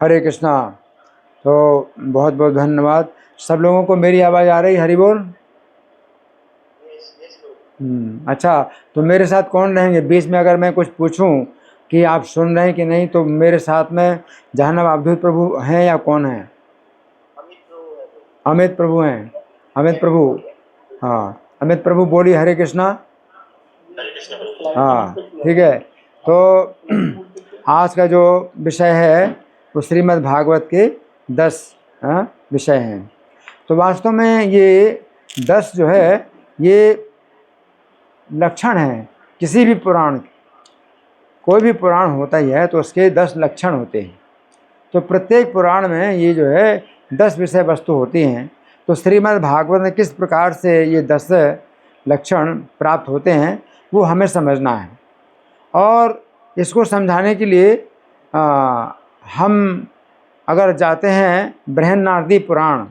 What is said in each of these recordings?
हरे कृष्णा। तो बहुत बहुत धन्यवाद। सब लोगों को मेरी आवाज़ आ रही? हरि बोल। अच्छा, तो मेरे साथ कौन रहेंगे? बीच में अगर मैं कुछ पूछूं कि आप सुन रहे हैं कि नहीं, तो मेरे साथ में जहनम अवधूत प्रभु हैं या कौन है? अमित प्रभु हैं। अमित प्रभु, हाँ अमित प्रभु बोलिए हरे कृष्णा। हाँ ठीक है। तो आज का जो विषय है वो श्रीमद् भागवत के 10 विषय हैं। तो वास्तव में ये 10 जो है ये लक्षण हैं किसी भी पुराण। कोई भी पुराण होता ही है तो उसके 10 लक्षण होते हैं। तो प्रत्येक पुराण में ये जो है 10 विषय वस्तु होती हैं। तो श्रीमद् भागवत में किस प्रकार से ये 10 लक्षण प्राप्त होते हैं वो हमें समझना है। और इसको समझाने के लिए हम अगर जाते हैं बृहन्नारदी पुराण,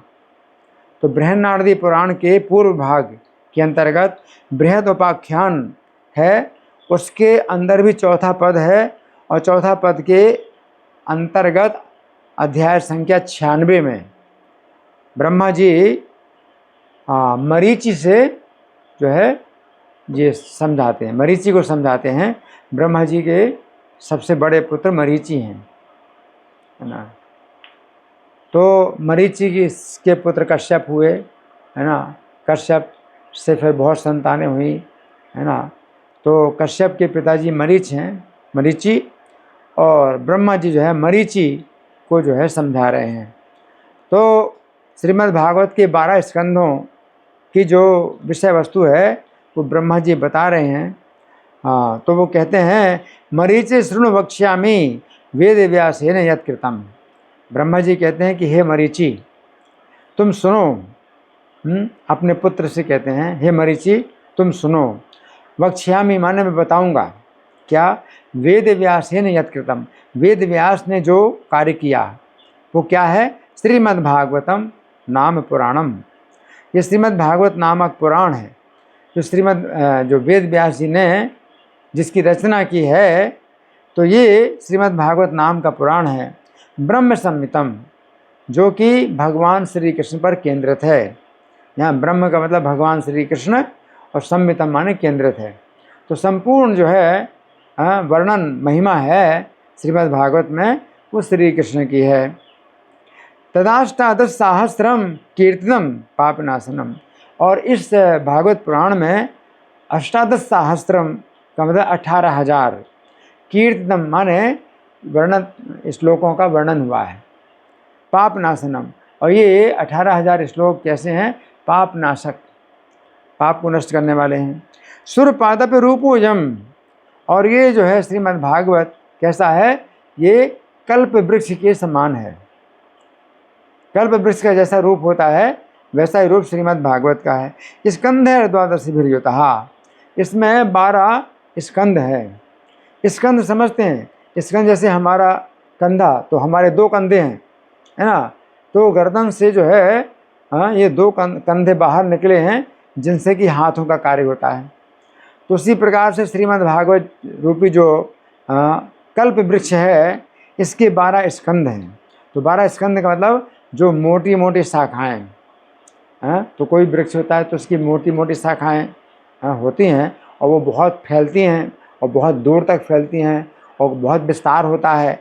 तो बृहन्नारदी पुराण के पूर्व भाग के अंतर्गत बृहद उपाख्यान है। उसके अंदर भी चौथा पद है और चौथा पद के अंतर्गत अध्याय संख्या 96 में ब्रह्मा जी मरीचि से जो है ये समझाते हैं, मरीचि को समझाते हैं। ब्रह्मा जी के सबसे बड़े पुत्र मरीचि हैं, है ना। तो मरीचि के पुत्र कश्यप हुए, है ना। कश्यप से फिर बहुत संतानें हुई, है ना। तो कश्यप के पिताजी मरीच हैं, मरीचि, और ब्रह्मा जी जो है मरीचि को जो है समझा रहे हैं। तो श्रीमद् भागवत के 12 स्कंधों की जो विषय वस्तु है वो ब्रह्मा जी बता रहे हैं। तो वो कहते हैं मरीचि शृणु वक्ष्यामि वेद व्यासेन यत्कृतम्। ब्रह्मा जी कहते हैं कि हे मरीचि तुम सुनो। अपने पुत्र से कहते हैं हे मरीचि तुम सुनो। वक्ष्यामि माने मैं बताऊंगा क्या? वेद व्यासेन यत्कृतम्। वेद व्यास ने जो कार्य किया वो क्या है? श्रीमद् भागवतम नाम पुराणम। ये श्रीमद् भागवत नामक पुराण है जो वेद व्यास जी ने जिसकी रचना की है। तो ये श्रीमद् भागवत नाम का पुराण है ब्रह्म संहितम, जो कि भगवान श्री कृष्ण पर केंद्रित है। यहाँ ब्रह्म का मतलब भगवान श्री कृष्ण और संहितम माने केंद्रित है। तो संपूर्ण जो है वर्णन महिमा है श्रीमद् भागवत में वो श्री कृष्ण की है। तदाष्टादश सहस्रम कीर्तनम पापनाशनम। और इस भागवत पुराण में अष्टादश सहस्रम का मतलब 18,000 कीर्तनम माने वर्णन श्लोकों का वर्णन हुआ है। पापनाशनम, और ये 18,000 श्लोक कैसे हैं? पाप नाशक, पाप को नष्ट करने वाले हैं। सुरपादप रूपोयम, और ये जो है श्रीमद् भागवत कैसा है? ये कल्प वृक्ष के समान है। कल्प वृक्ष का जैसा रूप होता है वैसा ही रूप श्रीमद् भागवत का है। स्कंध है द्वादशीभिर्युतः। इसमें 12 स्कंध है। स्कंध समझते हैं? स्कंध जैसे हमारा कंधा, तो हमारे 2 कंधे हैं, है ना। तो गर्दन से जो है ये 2 कंधे बाहर निकले हैं जिनसे कि हाथों का कार्य होता है। तो उसी प्रकार से श्रीमद् भागवत रूपी जो कल्प वृक्ष है इसके 12 स्कंध हैं। तो 12 स्कंध का मतलब जो मोटी मोटी शाखाएँ, तो कोई वृक्ष होता है तो उसकी मोटी मोटी शाखाएँ होती हैं और वो बहुत फैलती हैं और बहुत दूर तक फैलती हैं और बहुत विस्तार होता है।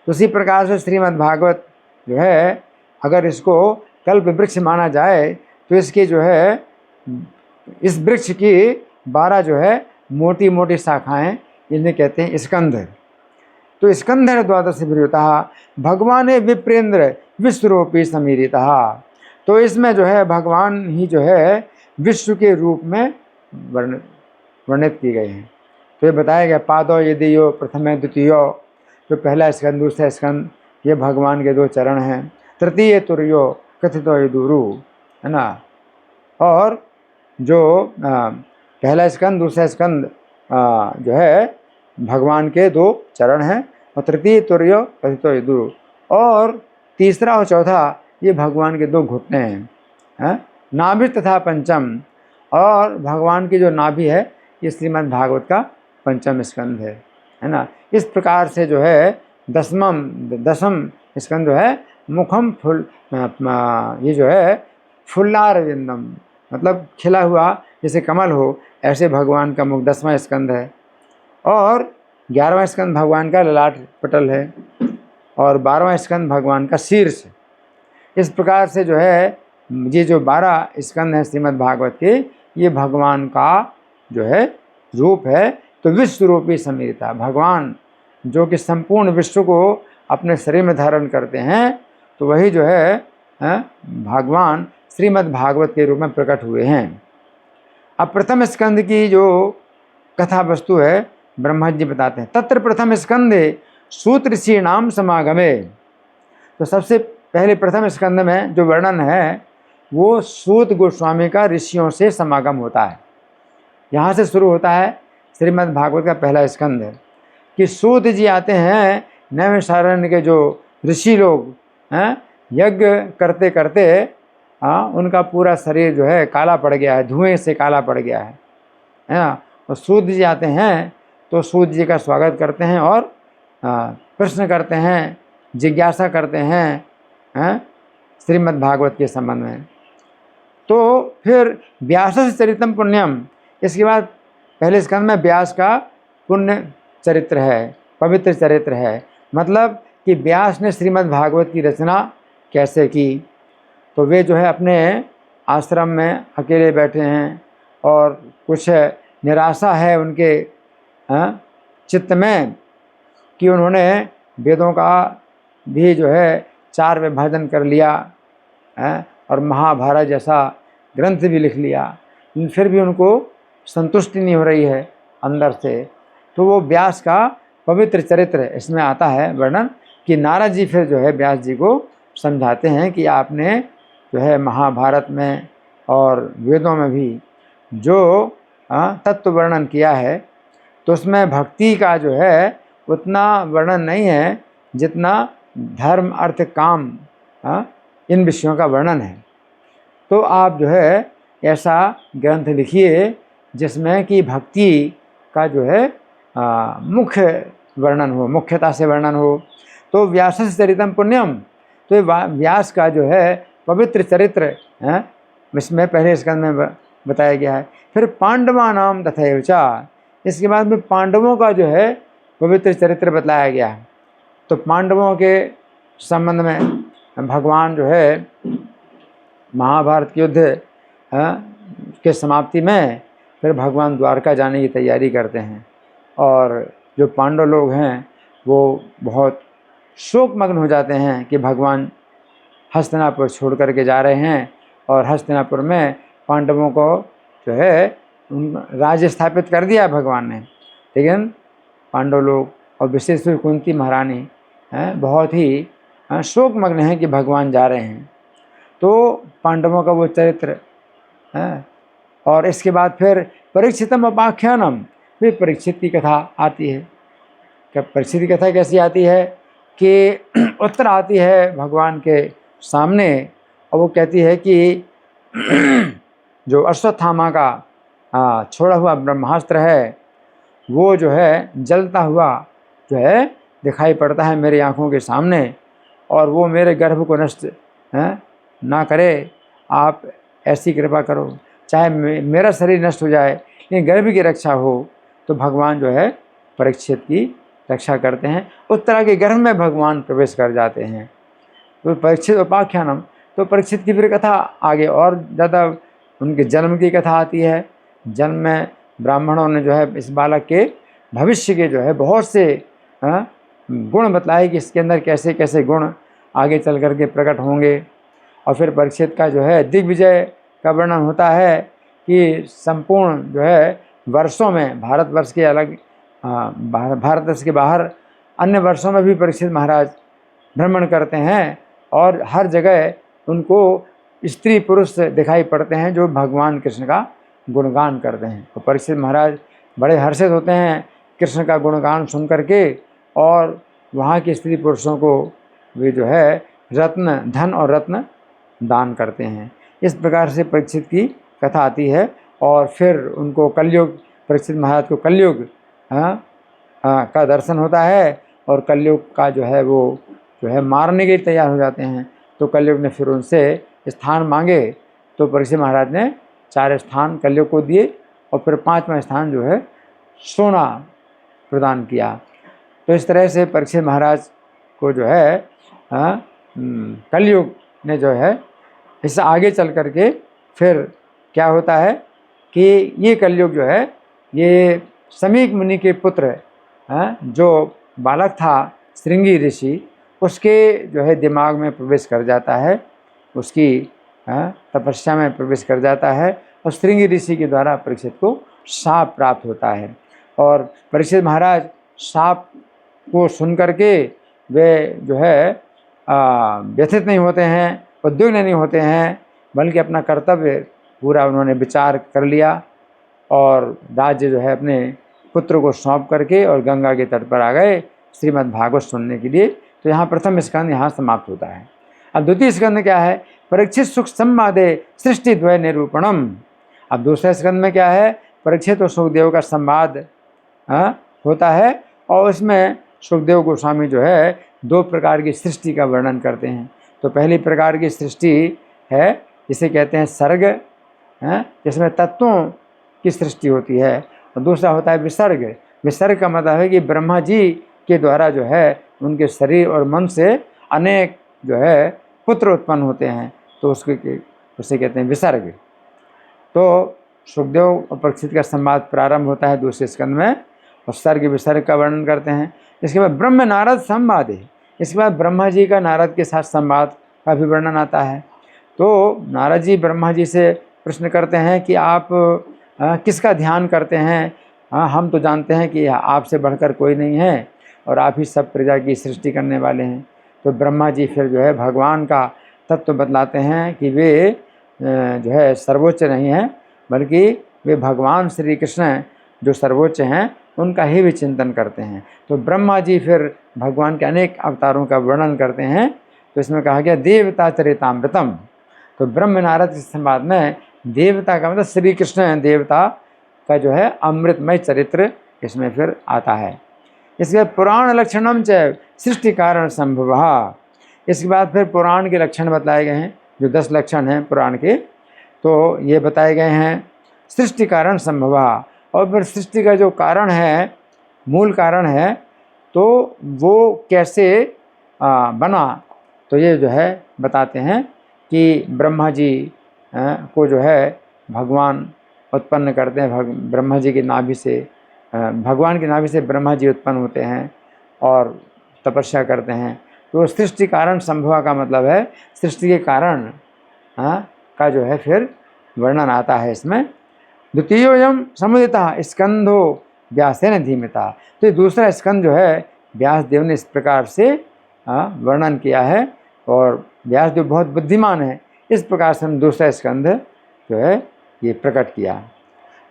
तो उसी प्रकार से श्रीमद् भागवत जो है अगर इसको कल्प वृक्ष माना जाए तो इसके जो है इस वृक्ष की 12 जो है मोटी मोटी शाखाएँ इन्हें कहते हैं स्कंध। तो स्कंधर द्वादशीभिर्युतः भगवान विप्रेंद्र विश्वरूपी समीरितः। तो इसमें जो है भगवान ही जो है विश्व के रूप में वर्णित की गई हैं। तो ये बताया गया पादो यदियो प्रथम द्वितीय, जो पहला स्कंद दूसरा स्कंद ये भगवान के 2 चरण हैं। तृतीय तुर्यो कथितो यदुरु, है ना। और जो पहला स्कंद दूसरा स्कंद जो है भगवान के 2 चरण हैं और तृतीय तुर्यो कथितो यदुरु, और तीसरा और चौथा ये भगवान के 2 घुटने हैं। नाभि तथा पंचम, और भगवान की जो नाभि है ये श्रीमद् भागवत का 5वां स्कंद है ना। इस प्रकार से जो है दसम स्कंद जो है मुखम फुल, ये जो है फुल्लारविंदम, मतलब खिला हुआ जैसे कमल हो, ऐसे भगवान का मुख 10वां स्कंद है। और 11वां स्कंद भगवान का ललाट पटल है, और 12वां स्कंद भगवान का शीर्ष। इस प्रकार से जो है ये जो 12 स्कंद हैं श्रीमद् भागवत के, ये भगवान का जो है रूप है। तो विश्व रूपी समीरता, भगवान जो कि संपूर्ण विश्व को अपने शरीर में धारण करते हैं, तो वही जो है भगवान श्रीमद् भागवत के रूप में प्रकट हुए हैं। अब प्रथम स्कंद की जो कथा वस्तु है ब्रह्मा जी बताते हैं। तत्र प्रथम स्कंदे सूत ऋषि नाम समागमे। तो सबसे पहले प्रथम स्कंद में जो वर्णन है वो सूत गोस्वामी का ऋषियों से समागम होता है। यहाँ से शुरू होता है श्रीमद् भागवत का पहला स्कंद है कि सूत जी आते हैं, नैमिषारण्य के जो ऋषि लोग हैं, यज्ञ करते करते उनका पूरा शरीर जो है काला पड़ गया है, धुएं से काला पड़ गया है ना। तो सूत जी आते हैं, तो सूत जी का स्वागत करते हैं और प्रश्न करते हैं, जिज्ञासा करते हैं श्रीमद् भागवत के संबंध में। तो फिर व्यास चरितम पुण्यम, इसके बाद पहले स्कंद में व्यास का पुण्य चरित्र है, पवित्र चरित्र है, मतलब कि व्यास ने श्रीमद् भागवत की रचना कैसे की। तो वे जो है अपने आश्रम में अकेले बैठे हैं और कुछ निराशा है उनके चित्त में कि उन्होंने वेदों का भी जो है 4 विभाजन कर लिया और महाभारत जैसा ग्रंथ भी लिख लिया, लेकिन फिर भी उनको संतुष्टि नहीं हो रही है अंदर से। तो वो व्यास का पवित्र चरित्र इसमें आता है वर्णन कि नारद जी फिर जो है व्यास जी को समझाते हैं कि आपने जो है महाभारत में और वेदों में भी जो तत्व वर्णन किया है, तो उसमें भक्ति का जो है उतना वर्णन नहीं है जितना धर्म अर्थ काम इन विषयों का वर्णन है। तो आप जो है ऐसा ग्रंथ लिखिए जिसमें कि भक्ति का जो है मुख्य वर्णन हो, मुख्यता से वर्णन हो। तो व्यास चरितम पुण्यम, तो व्यास का जो है पवित्र चरित्र है, इसमें पहले स्कंद में बताया गया है। फिर पांडवा नाम तथैव च, इसके बाद में पांडवों का जो है पवित्र चरित्र बताया गया है। तो पांडवों के संबंध में भगवान जो है महाभारत के युद्ध के समाप्ति में फिर भगवान द्वारका जाने की तैयारी करते हैं, और जो पांडव लोग हैं वो बहुत शोकमग्न हो जाते हैं कि भगवान हस्तिनापुर छोड़ करके जा रहे हैं, और हस्तिनापुर में पांडवों को जो है राज्य स्थापित कर दिया भगवान ने, लेकिन पांडव लोग और विशेष रूप कुंती महारानी बहुत ही शोकमग्न हैं कि भगवान जा रहे हैं। तो पांडवों का वो चरित्र है। और इसके बाद फिर परीक्षितम उपाख्यानम, फिर परीक्षित की कथा आती है। क्या परीक्षित की कथा कैसी आती है कि उत्तर आती है भगवान के सामने, और वो कहती है कि जो अश्वत्थामा का छोड़ा हुआ ब्रह्मास्त्र है वो जो है जलता हुआ जो है दिखाई पड़ता है मेरी आँखों के सामने, और वो मेरे गर्भ को नष्ट ना करे, आप ऐसी कृपा करो, चाहे मेरा शरीर नष्ट हो जाए लेकिन गर्भ की रक्षा हो। तो भगवान जो है परीक्षित की रक्षा करते हैं, उत्तरा के गर्भ में भगवान प्रवेश कर जाते हैं। तो परीक्षित उपाख्यानम, तो परीक्षित की फिर कथा आगे और ज़्यादा उनके जन्म की कथा आती है। जन्म में ब्राह्मणों ने जो है इस बालक के भविष्य के जो है बहुत से गुण बतलाए कि इसके अंदर कैसे कैसे गुण आगे चल करके प्रकट होंगे। और फिर परीक्षित का जो है दिग्विजय का वर्णन होता है कि संपूर्ण जो है वर्षों में भारतवर्ष के अलग भारतवर्ष के बाहर अन्य वर्षों में भी परीक्षित महाराज भ्रमण करते हैं, और हर जगह उनको स्त्री पुरुष दिखाई पड़ते हैं जो भगवान कृष्ण का गुणगान करते हैं। तो परीक्षित महाराज बड़े हर्षित होते हैं कृष्ण का गुणगान सुन करके, और वहाँ के स्त्री पुरुषों को वे जो है रत्न, धन और रत्न दान करते हैं। इस प्रकार से परीक्षित की कथा आती है। और फिर उनको कलयुग, परीक्षित महाराज को कलयुग का दर्शन होता है, और कलयुग का जो है वो जो है मारने के लिए तैयार हो जाते हैं। तो कलयुग ने फिर उनसे स्थान मांगे, तो परीक्षित महाराज ने 4 स्थान कलयुग को दिए और फिर 5वां स्थान जो है सोना प्रदान किया। तो इस तरह से परीक्षित महाराज को जो है कलयुग ने जो है इससे आगे चल करके फिर क्या होता है कि ये कलयुग जो है ये समीक मुनि के पुत्र जो बालक था श्रृंगी ऋषि, उसके जो है दिमाग में प्रवेश कर जाता है, उसकी तपस्या में प्रवेश कर जाता है और श्रृंगी ऋषि के द्वारा परीक्षित को शाप प्राप्त होता है। और परीक्षित महाराज शाप को सुन करके वे जो है व्यथित नहीं होते हैं, उद्विग्न नहीं होते हैं, बल्कि अपना कर्तव्य पूरा उन्होंने विचार कर लिया और राज्य जो है अपने पुत्र को सौंप करके और गंगा के तट पर आ गए श्रीमद् भागवत सुनने के लिए। तो यहाँ प्रथम स्कंद यहाँ समाप्त होता है। अब द्वितीय स्कंद क्या है? परीक्षित सुख संवादे सृष्टि द्वय निरूपणम। अब दूसरे स्कंद में क्या है? परीक्षित और सुखदेव का संवाद होता है और उसमें सुखदेव गोस्वामी जो है 2 प्रकार की सृष्टि का वर्णन करते हैं। तो पहली प्रकार की सृष्टि है जिसे कहते हैं सर्ग, जिसमें तत्वों की सृष्टि होती है, और दूसरा होता है विसर्ग। विसर्ग का मतलब है कि ब्रह्मा जी के द्वारा जो है उनके शरीर और मन से अनेक जो है पुत्र उत्पन्न होते हैं, तो उसे कहते हैं विसर्ग। तो सुखदेव और परीक्षित का संवाद प्रारंभ होता है दूसरे स्कंद में और सर्ग विसर्ग का वर्णन करते हैं। इसके बाद ब्रह्म नारद संवाद है, इसके बाद ब्रह्मा जी का नारद के साथ संवाद का भी वर्णन आता है। तो नारद जी ब्रह्मा जी से प्रश्न करते हैं कि आप किसका ध्यान करते हैं? हम तो जानते हैं कि आपसे बढ़कर कोई नहीं है और आप ही सब प्रजा की सृष्टि करने वाले हैं। तो ब्रह्मा जी फिर जो है भगवान का तत्व बतलाते हैं कि वे जो है सर्वोच्च नहीं हैं, बल्कि वे भगवान श्री कृष्ण जो सर्वोच्च हैं उनका ही भी चिंतन करते हैं। तो ब्रह्मा जी फिर भगवान के अनेक अवतारों का वर्णन करते हैं। तो इसमें कहा गया देवता चरितामृतम। तो ब्रह्म नारद के संवाद में देवता का मतलब श्री कृष्ण देवता का जो है अमृतमय चरित्र इसमें फिर आता है। इसके बाद पुराण लक्षणम च सृष्टि कारण संभव। इसके बाद फिर पुराण के लक्षण बताए गए हैं, जो 10 लक्षण हैं पुराण के, तो ये बताए गए हैं सृष्टि कारण संभव। और फिर सृष्टि का जो कारण है, मूल कारण है, तो वो कैसे बना, तो ये जो है बताते हैं कि ब्रह्मा जी को जो है भगवान उत्पन्न करते हैं। ब्रह्मा जी की नाभि से भगवान की नाभि से ब्रह्मा जी उत्पन्न होते हैं और तपस्या करते हैं। तो सृष्टि कारण संभव का मतलब है सृष्टि के कारण का जो है फिर वर्णन आता है इसमें। द्वितीयोऽयं समुदितः स्कंधो व्यासेन धीमिता। तो दूसरा स्कंद जो है व्यासदेव ने इस प्रकार से वर्णन किया है और व्यासदेव बहुत बुद्धिमान है, इस प्रकार से हम दूसरा स्कंद जो है ये प्रकट किया।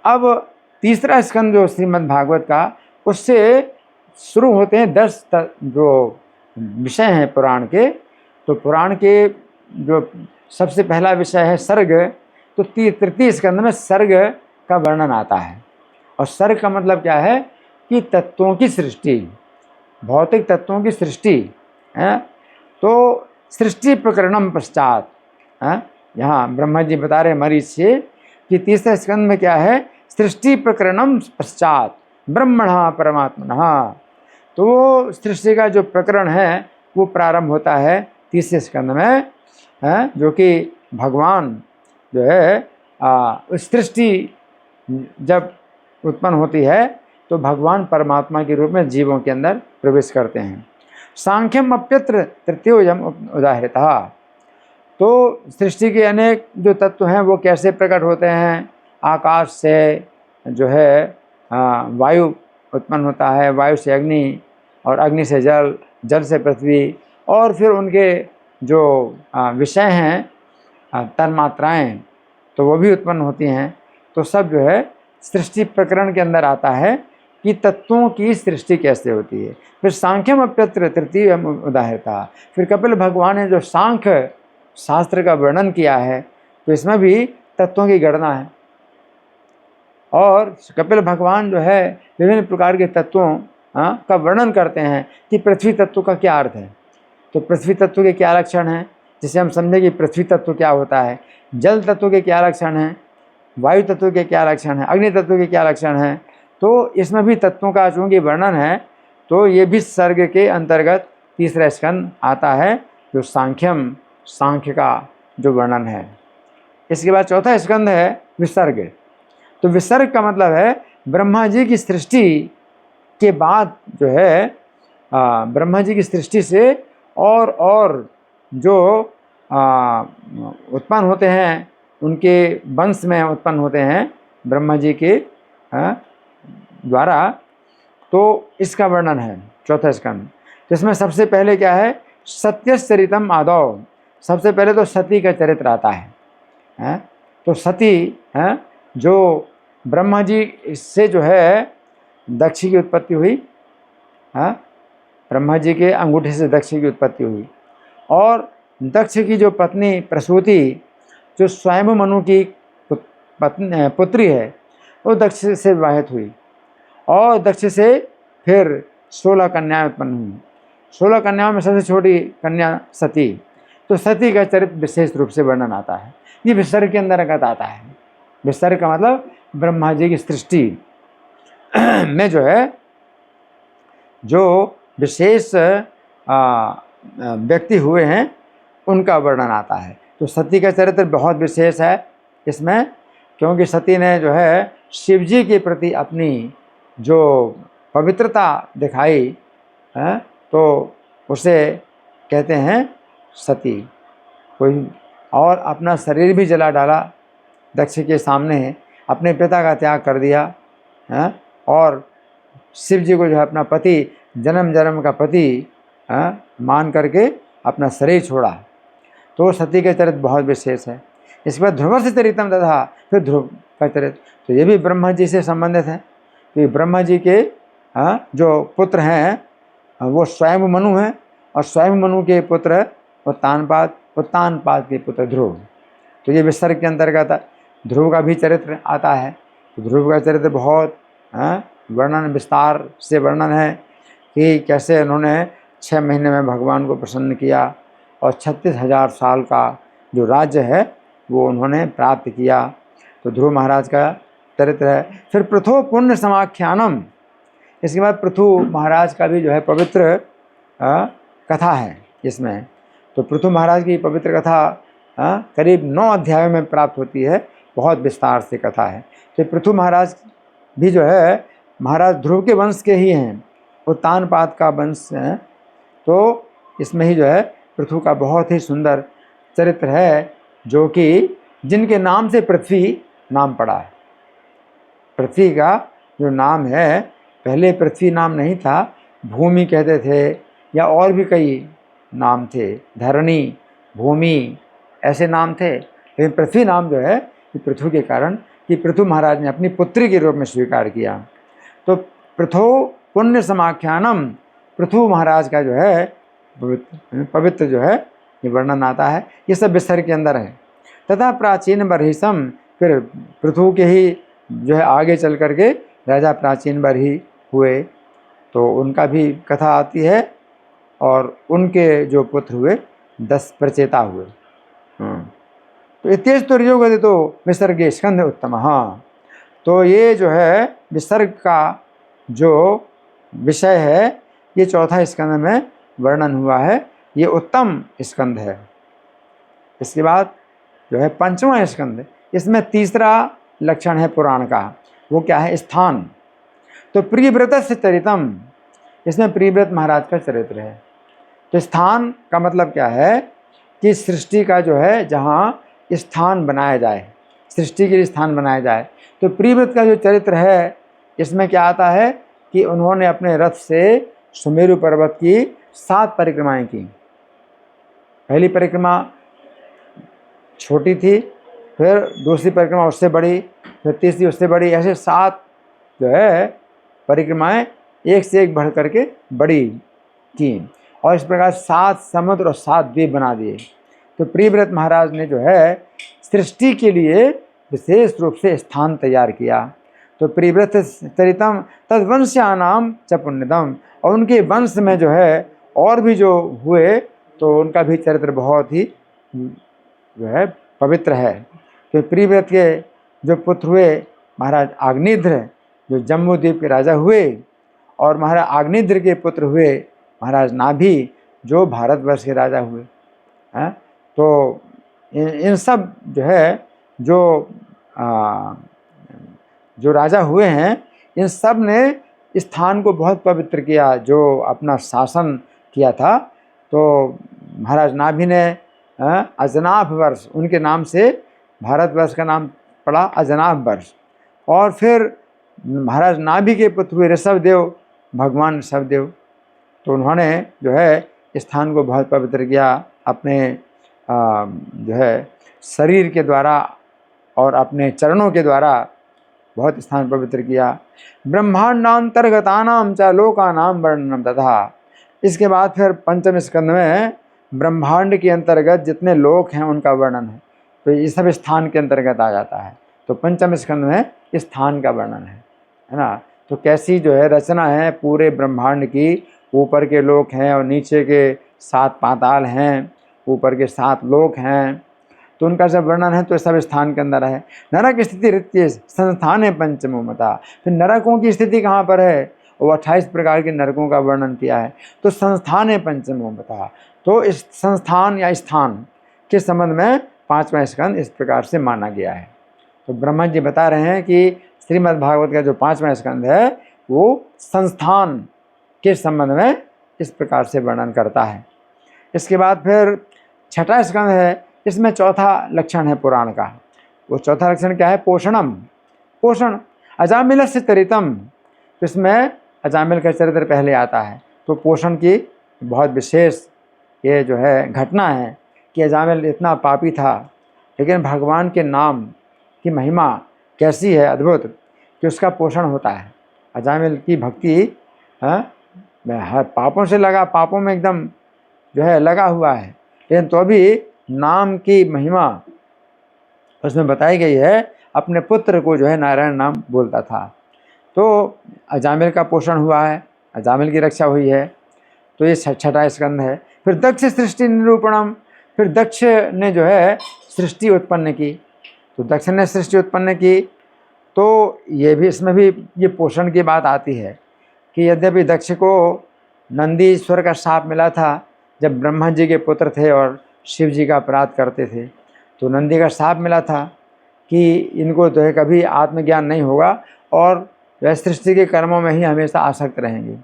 अब तीसरा स्कंद जो श्रीमद् भागवत का, उससे शुरू होते हैं 10 जो विषय हैं पुराण के। तो पुराण के जो सबसे पहला विषय है सर्ग। तो तृतीय स्कंद में सर्ग का वर्णन आता है। और सर्ग का मतलब क्या है कि तत्वों की सृष्टि, भौतिक तत्वों की सृष्टि है। तो सृष्टि प्रकरणम पश्चात यहाँ ब्रह्मा जी बता रहे मरीच से कि तीसरे स्कंद में क्या है, सृष्टि प्रकरणम पश्चात ब्रह्मणः परमात्मनः। तो सृष्टि का जो प्रकरण है वो प्रारंभ होता है तीसरे स्कंद में, जो कि भगवान जो है सृष्टि जब उत्पन्न होती है तो भगवान परमात्मा के रूप में जीवों के अंदर प्रवेश करते हैं। सांख्यम अप्यत्र तृतीयोऽयम् उदाहृतः। तो सृष्टि के अनेक जो तत्व हैं वो कैसे प्रकट होते हैं? आकाश से जो है वायु उत्पन्न होता है, वायु से अग्नि और अग्नि से जल, जल से पृथ्वी, और फिर उनके जो विषय हैं तन्मात्राएं, तो वो भी उत्पन्न होती हैं। तो सब जो है सृष्टि प्रकरण के अंदर आता है कि तत्वों की सृष्टि कैसे होती है। फिर सांख्यम अप्यत्र तृतीयम् उदाहृतः। फिर कपिल भगवान ने जो सांख्य शास्त्र का वर्णन किया है, तो इसमें भी तत्वों की गणना है। और कपिल भगवान जो है विभिन्न प्रकार के तत्वों का वर्णन करते हैं कि पृथ्वी तत्व का क्या अर्थ है। तो पृथ्वी तत्व के क्या लक्षण हैं, जिससे हम समझें कि पृथ्वी तत्व क्या होता है। जल तत्व के क्या लक्षण हैं, वायु तत्व के क्या लक्षण हैं, अग्नि तत्व के क्या लक्षण हैं। तो इसमें भी तत्वों का चूँकि वर्णन है, तो ये भी सर्ग के अंतर्गत तीसरा स्कंद आता है, जो सांख्य का जो वर्णन है। इसके बाद चौथा स्कंद है विसर्ग। तो विसर्ग का मतलब है ब्रह्मा जी की सृष्टि के बाद जो है ब्रह्मा जी की सृष्टि से और जो उत्पन्न होते हैं, उनके वंश में उत्पन्न होते हैं ब्रह्मा जी के द्वारा। तो इसका वर्णन है चौथा स्कंद। जिसमें सबसे पहले क्या है, सत्यचरितम आदौ। सबसे पहले तो सती का चरित्र आता है। तो सती जो ब्रह्मा जी से जो है दक्ष की उत्पत्ति हुई, ब्रह्मा जी के अंगूठे से दक्ष की उत्पत्ति हुई, और दक्ष की जो पत्नी प्रसूति, जो स्वयं मनु की पुत्री है, वो दक्ष से विवाहित हुई, और दक्ष से फिर 16 कन्याएं उत्पन्न हुई। 16 कन्याओं में सबसे छोटी कन्या सती। तो सती का चरित्र विशेष रूप से वर्णन आता है। ये विसर्ग के अंतर्गत आता है। विसर्ग का मतलब ब्रह्मा जी की सृष्टि में जो है जो विशेष व्यक्ति हुए हैं, उनका वर्णन आता है। तो सती का चरित्र बहुत विशेष है इसमें, क्योंकि सती ने जो है शिव जी के प्रति अपनी जो पवित्रता दिखाई है, तो उसे कहते हैं सती। कोई और अपना शरीर भी जला डाला दक्ष के सामने, अपने पिता का त्याग कर दिया है, और शिव जी को जो है अपना पति, जन्म जन्म का पति मान करके अपना शरीर छोड़ा। तो सती का चरित्र बहुत विशेष है। इसके बाद ध्रुव से चरितम तथा, फिर ध्रुव का चरित्र, तो ये भी ब्रह्मा जी से संबंधित है। तो ये ब्रह्मा जी के जो पुत्र हैं वो स्वयं मनु हैं, और स्वयं मनु के पुत्र उत्तानपाद के पुत्र ध्रुव। तो ये विसर्ग के अंतर्गत ध्रुव का भी चरित्र आता है। तो ध्रुव का चरित्र बहुत वर्णन, विस्तार से वर्णन है कि कैसे उन्होंने 6 महीने में भगवान को प्रसन्न किया, और 36,000 साल का जो राज्य है वो उन्होंने प्राप्त किया। तो ध्रुव महाराज का चरित्र है। फिर पृथु पुण्य समाख्यानम। इसके बाद पृथु महाराज का भी जो है पवित्र कथा है इसमें। तो पृथु महाराज की पवित्र कथा करीब 9 अध्यायों में प्राप्त होती है, बहुत विस्तार से कथा है। तो पृथु महाराज भी जो है महाराज ध्रुव के वंश के ही हैं, उत्तानपाद का वंश है। तो इसमें ही जो है पृथु का बहुत ही सुंदर चरित्र है, जो कि जिनके नाम से पृथ्वी नाम पड़ा है। पृथ्वी का जो नाम है, पहले पृथ्वी नाम नहीं था, भूमि कहते थे, या और भी कई नाम थे, धरणी, भूमि, ऐसे नाम थे। लेकिन पृथ्वी नाम जो है कि पृथु के कारण, कि पृथु महाराज ने अपनी पुत्री के रूप में स्वीकार किया। तो पृथु पुण्य समाख्यानम, पृथु महाराज का जो है पवित्र जो है ये वर्णन आता है। ये सब विसर्ग के अंदर है। तथा प्राचीन बर्हिसम, फिर पृथु के ही जो है आगे चल करके राजा प्राचीन बर्ही हुए, तो उनका भी कथा आती है, और उनके जो पुत्र हुए 10 प्रचेता हुए। तो इत्येष तुर्यो गदितो विसर्गे स्कंद उत्तम। हाँ, तो ये जो है विसर्ग का जो विषय है, ये चौथा स्कंद में वर्णन हुआ है, ये उत्तम स्कंद है। इसके बाद जो है 5वां स्कंद, इसमें तीसरा लक्षण है पुराण का। वो क्या है, स्थान। तो प्रियव्रत से चरितम, इसमें प्रियव्रत महाराज का चरित्र है। तो स्थान का मतलब क्या है कि सृष्टि का जो है जहाँ स्थान बनाया जाए, सृष्टि के लिए स्थान बनाया जाए। तो प्रियव्रत का जो चरित्र है, इसमें क्या आता है कि उन्होंने अपने रथ से सुमेरु पर्वत की 7 परिक्रमाएं की। पहली परिक्रमा छोटी थी, फिर दूसरी परिक्रमा उससे बड़ी, फिर तीसरी उससे बड़ी, ऐसे 7 जो है परिक्रमाएं एक से एक बढ़ करके बड़ी की, और इस प्रकार 7 समुद्र और 7 द्वीप बना दिए। तो प्रियव्रत महाराज ने जो है सृष्टि के लिए विशेष रूप से स्थान तैयार किया। तो प्रिव्रत चरितम तद्वंश्यानाम च पुण्यतम, और उनके वंश में जो है और भी जो हुए तो उनका भी चरित्र बहुत ही जो है पवित्र है। तो प्रिव्रत के जो पुत्र हुए महाराज आग्नेद्र, जो जम्मू द्वीप के राजा हुए, और महाराज आग्नेद्र के पुत्र हुए महाराज नाभि, जो भारतवर्ष के राजा हुए हैं। तो इन सब जो है जो राजा हुए हैं, इन सब ने स्थान को बहुत पवित्र किया, जो अपना शासन किया था। तो महाराज नाभि ने अजनाभ वर्ष, उनके नाम से भारतवर्ष का नाम पड़ा अजनाभ वर्ष। और फिर महाराज नाभि के पुत्र हुए ऋषभदेव, भगवान ऋषभदेव, तो उन्होंने जो है स्थान को बहुत पवित्र किया अपने जो है शरीर के द्वारा और अपने चरणों के द्वारा बहुत स्थान पवित्र किया। ब्रह्मांडांतर्गतानाम च लोकानाम वर्णनम तथा। इसके बाद फिर पंचम स्कंद में ब्रह्मांड के अंतर्गत जितने लोक हैं उनका वर्णन है, तो ये सब स्थान के अंतर्गत आ जाता है। तो पंचम स्कंद में स्थान का वर्णन है ना। तो कैसी जो है रचना है पूरे ब्रह्मांड की, ऊपर के लोक हैं और नीचे के 7 पाताल हैं, ऊपर के 7 लोक हैं, तो उनका जब वर्णन है तो सब स्थान के अंदर है। नरक स्थिति रित्य संस्थान है पंचमो मता। फिर नरकों की स्थिति कहाँ पर है, वो 28 प्रकार के नरकों का वर्णन किया है। तो संस्थान है पंचमो मता, तो इस संस्थान या स्थान के संबंध में 5वां स्कंद इस प्रकार से माना गया है। तो ब्रह्मा जी बता रहे हैं कि श्रीमद् भागवत का जो 5वां स्कंद है वो संस्थान के संबंध में इस प्रकार से वर्णन करता है। इसके बाद फिर 6वां स्कंद है, इसमें चौथा लक्षण है पुराण का। वो चौथा लक्षण क्या है, पोषणम, पोषण। अजामिल से चरितम, तो इसमें अजामिल का चरित्र पहले आता है। तो पोषण की बहुत विशेष ये जो है घटना है कि अजामिल इतना पापी था, लेकिन भगवान के नाम की महिमा कैसी है अद्भुत कि उसका पोषण होता है। अजामिल की भक्ति हर पापों से लगा, पापों में एकदम जो है लगा हुआ है, लेकिन तो भी नाम की महिमा उसमें बताई गई है। अपने पुत्र को जो है नारायण नाम बोलता था। तो अजामिल का पोषण हुआ है, अजामिल की रक्षा हुई है। तो ये 6वां स्कंद है। फिर दक्ष सृष्टि निरूपणम, फिर दक्ष ने जो है सृष्टि उत्पन्न की। तो दक्ष ने सृष्टि उत्पन्न की, तो ये भी इसमें भी ये पोषण की बात आती है कि यद्यपि दक्ष को नंदीश्वर का शाप मिला था जब ब्रह्मा जी के पुत्र थे और शिव जी का अपराध करते थे, तो नंदी का शाप मिला था कि इनको जो है कभी आत्मज्ञान नहीं होगा और वह सृष्टि के कर्मों में ही हमेशा आसक्त रहेंगे।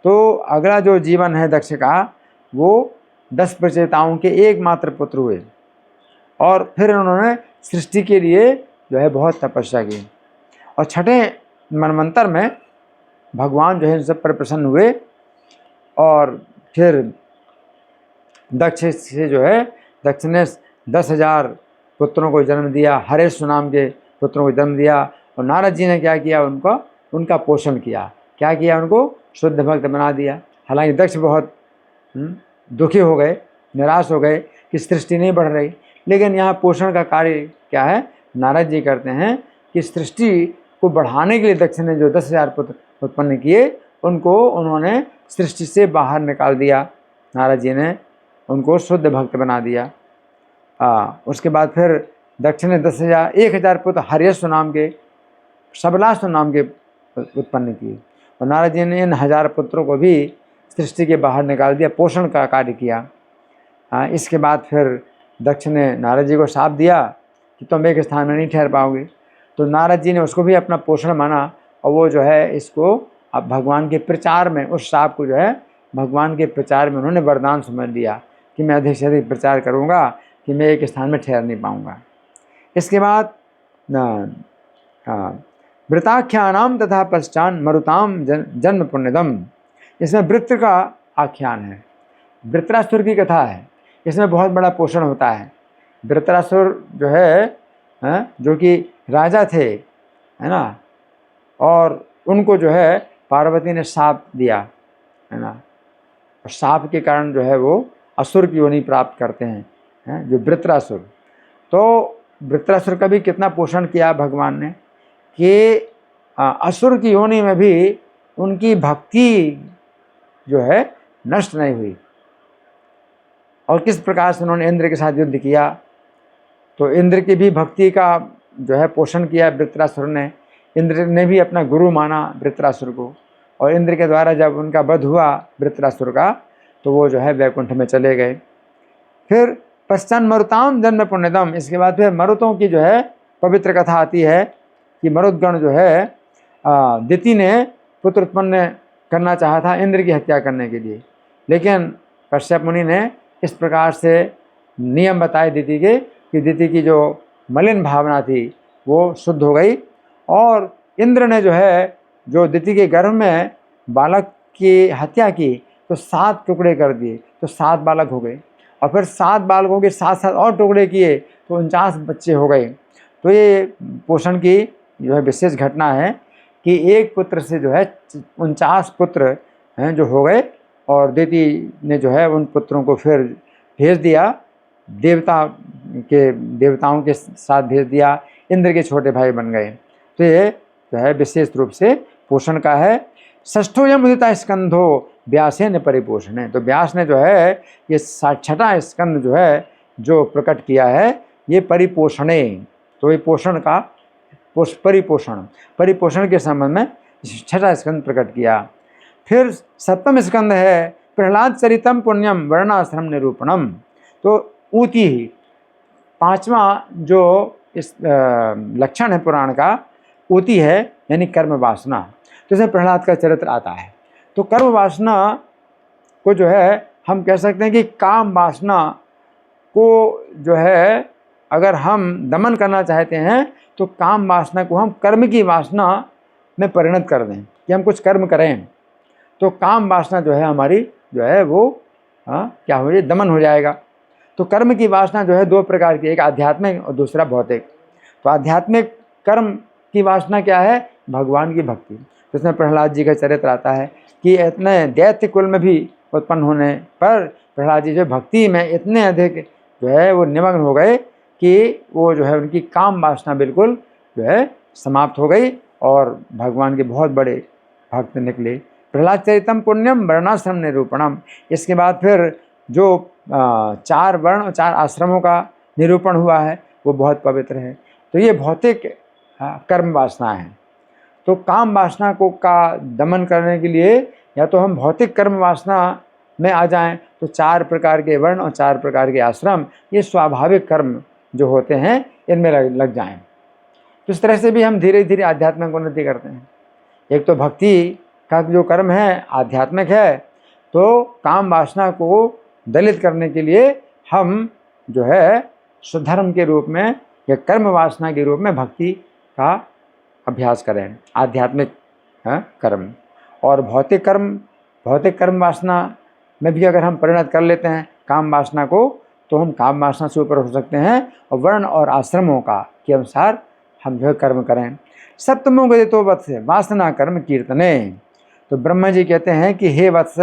तो अगला जो जीवन है दक्ष का, वो 10 प्रचेताओं के एकमात्र पुत्र हुए और फिर उन्होंने सृष्टि के लिए जो है बहुत तपस्या की। और 6ठे मनवंतर में भगवान जो है इन सब पर प्रसन्न हुए और फिर दक्ष से जो है दक्ष ने 10,000 पुत्रों को जन्म दिया, हरेश नाम के पुत्रों को जन्म दिया। और नारद जी ने क्या किया, उनका पोषण किया। क्या किया, उनको शुद्ध भक्त बना दिया। हालांकि दक्ष बहुत दुखी हो गए, निराश हो गए कि सृष्टि नहीं बढ़ रही, लेकिन यहाँ पोषण का कार्य क्या है, नारद जी करते हैं कि सृष्टि को बढ़ाने के लिए दक्ष ने जो 10,000 पुत्र उत्पन्न किए, उनको उन्होंने सृष्टि से बाहर निकाल दिया। नारद जी ने उनको शुद्ध भक्त बना दिया। उसके बाद फिर दक्ष ने 1,000 पुत्र हर्यश्व नाम के, सबलाश्व नाम के उत्पन्न किए। और नारद जी ने इन 1000 पुत्रों को भी सृष्टि के बाहर निकाल दिया, पोषण का कार्य किया। इसके बाद फिर दक्ष ने नारद जी को शाप दिया कि तुम एक स्थान में नहीं ठहर पाओगे। तो नारद जी ने उसको भी अपना पोषण माना और वो जो है इसको अब भगवान के प्रचार में, उस शाप को जो है भगवान के प्रचार में उन्होंने वरदान समझ लिया कि मैं अधिक से अधिक प्रचार करूँगा कि मैं एक स्थान में ठहर नहीं पाऊँगा। इसके बाद वृताख्यानाम तथा पश्चान मरुताम जन्म पुण्यदम, इसमें वृत्र का आख्यान है, वृत्रासुर की कथा है। इसमें बहुत बड़ा पोषण होता है। वृत्रासुर जो है जो कि राजा थे, है ना, और उनको जो है पार्वती ने शाप दिया, है ना, और शाप के कारण जो है वो असुर की योनि प्राप्त करते हैं, जो वृत्रासुर। तो वृत्रासुर का भी कितना पोषण किया भगवान ने कि असुर की योनि में भी उनकी भक्ति जो है नष्ट नहीं हुई। और किस प्रकार से उन्होंने इंद्र के साथ युद्ध किया, तो इंद्र की भी भक्ति का जो है पोषण किया वृत्रासुर ने। इंद्र ने भी अपना गुरु माना वृत्रासुर को, और इंद्र के द्वारा जब उनका वध हुआ वृत्रासुर का, तो वो जो है वैकुंठ में चले गए। फिर पश्चान मरुताम जन्म पुण्यतम, इसके बाद फिर मरुतों की जो है पवित्र कथा आती है कि मरुदगण जो है दिति ने पुत्र उत्पन्न करना चाहा था इंद्र की हत्या करने के लिए, लेकिन कश्यप मुनि ने इस प्रकार से नियम बताए दिति के कि दिति की जो मलिन भावना थी वो शुद्ध हो गई, और इंद्र ने जो है जो दिति के गर्भ में बालक की हत्या की तो 7 टुकड़े कर दिए, तो 7 बालक हो गए, और फिर 7 बालकों के 7-7 और टुकड़े किए तो 49 बच्चे हो गए। तो ये पोषण की जो है विशेष घटना है कि एक पुत्र से जो है 49 पुत्र हैं जो हो गए, और दिति ने जो है उन पुत्रों को फिर भेज दिया देवताओं के साथ भेज दिया, इंद्र के छोटे भाई बन गए। तो ये जो है विशेष रूप से पोषण का है। षष्ठोयम उदिता स्कंधो व्यासेन परिपोषण है, तो व्यास ने जो है ये 6ठा स्कंद जो है जो प्रकट किया है ये परिपोषणे, तो ये पोषण का परिपोषण के संबंध में 6ठा स्कंद प्रकट किया। फिर 7वां स्कंद है प्रहलाद चरितम पुण्यम वर्णाश्रम निरूपणम, तो ऊती ही 5वां जो इस लक्षण है पुराण का ऊती है, यानी कर्म वासना। तो इसमें प्रहलाद का चरित्र आता है। तो कर्म वासना को जो है हम कह सकते हैं कि काम वासना को जो है अगर हम दमन करना चाहते हैं तो काम वासना को हम कर्म की वासना में परिणत कर दें कि हम कुछ कर्म करें, तो काम वासना जो है हमारी जो है वो क्या हो जाए, दमन हो जाएगा। तो कर्म की वासना जो है 2 प्रकार की, एक आध्यात्मिक और दूसरा भौतिक। तो आध्यात्मिक कर्म की वासना क्या है, भगवान की भक्ति। तो इसमें प्रहलाद जी का चरित्र आता है कि इतने दैत्य कुल में भी उत्पन्न होने पर प्रहलाद जी जो भक्ति में इतने अधिक जो है वो निमग्न हो गए कि वो जो है उनकी काम वासना बिल्कुल जो है समाप्त हो गई और भगवान के बहुत बड़े भक्त निकले। प्रहलाद चरितम पुण्यम वर्णाश्रम निरूपणम, इसके बाद फिर जो 4 वर्ण और 4 आश्रमों का निरूपण हुआ है वो बहुत पवित्र है। तो ये भौतिक कर्म वासना है। तो काम वासना को का दमन करने के लिए या तो हम भौतिक कर्म वासना में आ जाएं, तो 4 प्रकार के वर्ण और 4 प्रकार के आश्रम ये स्वाभाविक कर्म जो होते हैं इनमें लग जाएं। तो इस तरह से भी हम धीरे धीरे आध्यात्मिक उन्नति करते हैं। एक तो भक्ति का जो कर्म है आध्यात्मिक है, तो काम वासना को दलित करने के लिए हम जो है सुधर्म के रूप में या कर्म वासना के रूप में भक्ति का अभ्यास करें, आध्यात्मिक कर्म। और भौतिक कर्म वासना में भी अगर हम परिणत कर लेते हैं काम वासना को, तो हम काम वासना से ऊपर हो सकते हैं और वर्ण और आश्रमों का के अनुसार हम जो है कर्म करें। सप्तमो गदितो वत्स वासना कर्म कीर्तने, तो ब्रह्मा जी कहते हैं कि हे वत्स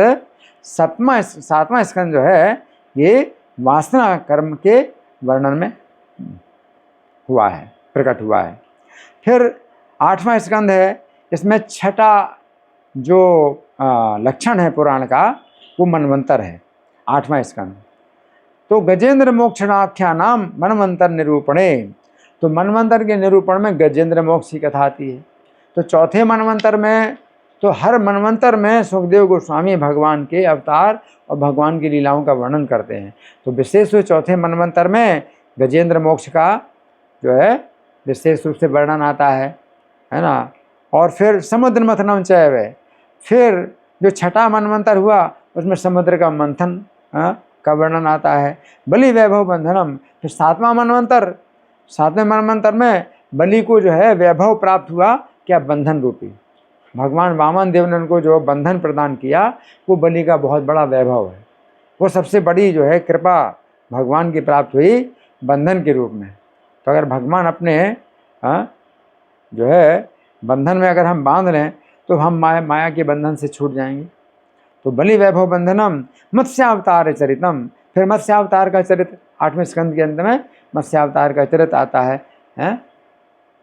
7वां स्कंद जो है ये वासना कर्म के वर्णन में हुआ है, प्रकट हुआ है। फिर 8वां स्कंद है, इसमें 6ठा जो लक्षण है पुराण का वो मनवंतर है, 8वां स्कंद। तो गजेंद्र मोक्षणाख्या नाम मनवंतर निरूपणे, तो मनवंतर के निरूपण में गजेंद्र मोक्ष की कथा आती है। तो चौथे मनवंतर में, तो हर मनवंतर में सुखदेव गोस्वामी भगवान के अवतार और भगवान की लीलाओं का वर्णन करते हैं। तो विशेष रूप चौथे मनवंतर में गजेंद्र मोक्ष का जो है विशेष रूप से वर्णन आता है ना। और फिर समुद्र मंथनम चैव, फिर जो 6ठा मनवंतर हुआ उसमें समुद्र का मंथन का वर्णन आता है। बलि वैभव बंधनम, फिर 7वां मनवंतर, 7वें मनवंतर में बलि को जो है वैभव प्राप्त हुआ, क्या बंधन रूपी। भगवान वामन देव ने उनको जो बंधन प्रदान किया वो बलि का बहुत बड़ा वैभव है। वो सबसे बड़ी जो है कृपा भगवान की प्राप्त हुई बंधन के रूप में। तो अगर भगवान अपने जो है बंधन में अगर हम बांध लें तो हम माया के बंधन से छूट जाएंगे। तो बलि वैभव बंधनम मत्स्यावतार चरितम, फिर मत्स्यावतार का चरित्र 8वें स्कंद के अंत में मत्स्यावतार का चरित्र आता है।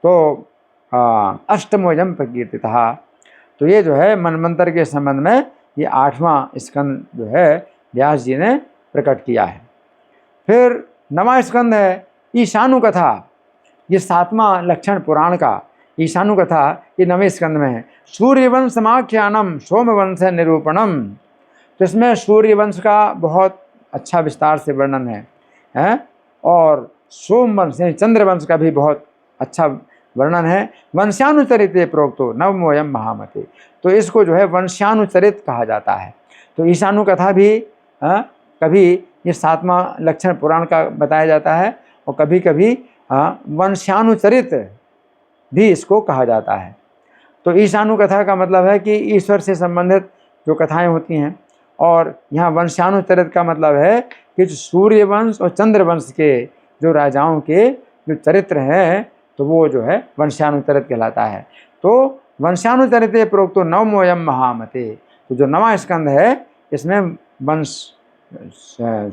तो अष्टमोऽयं प्रकीर्तितः। तो ये जो है मनमंत्र के संबंध में ये 8वां स्कंद जो है व्यास जी ने प्रकट किया है। फिर 9वां स्कंद है ईशानु कथा। ये 7वां लक्षण पुराण का ईशानु कथा ये 9वें स्कंद में है। सूर्यवंशमाख्यानम सोमवंश निरूपणम। तो इसमें सूर्यवंश का बहुत अच्छा विस्तार से वर्णन है और सोमवंश यानी चंद्रवंश का भी बहुत अच्छा वर्णन है। वंशानुचरित प्रोक्तो नवमोऽयं महामते। तो इसको जो है वंशानुचरित कहा जाता है। तो ईशानु कथा भी कभी ये 7वां लक्षण पुराण का बताया जाता है और कभी कभी वंशानुचरित भी इसको कहा जाता है। तो ईशानु कथा का मतलब है कि ईश्वर से संबंधित जो कथाएं होती हैं, और यहाँ वंशानुचरित का मतलब है कि सूर्यवंश और चंद्रवंश के जो राजाओं के जो चरित्र हैं तो वो जो है वंशानुचरित कहलाता है। तो वंशानुचरित प्रोक्तो नवमोऽयं महामते। तो जो 9वां स्कंद है इसमें वंश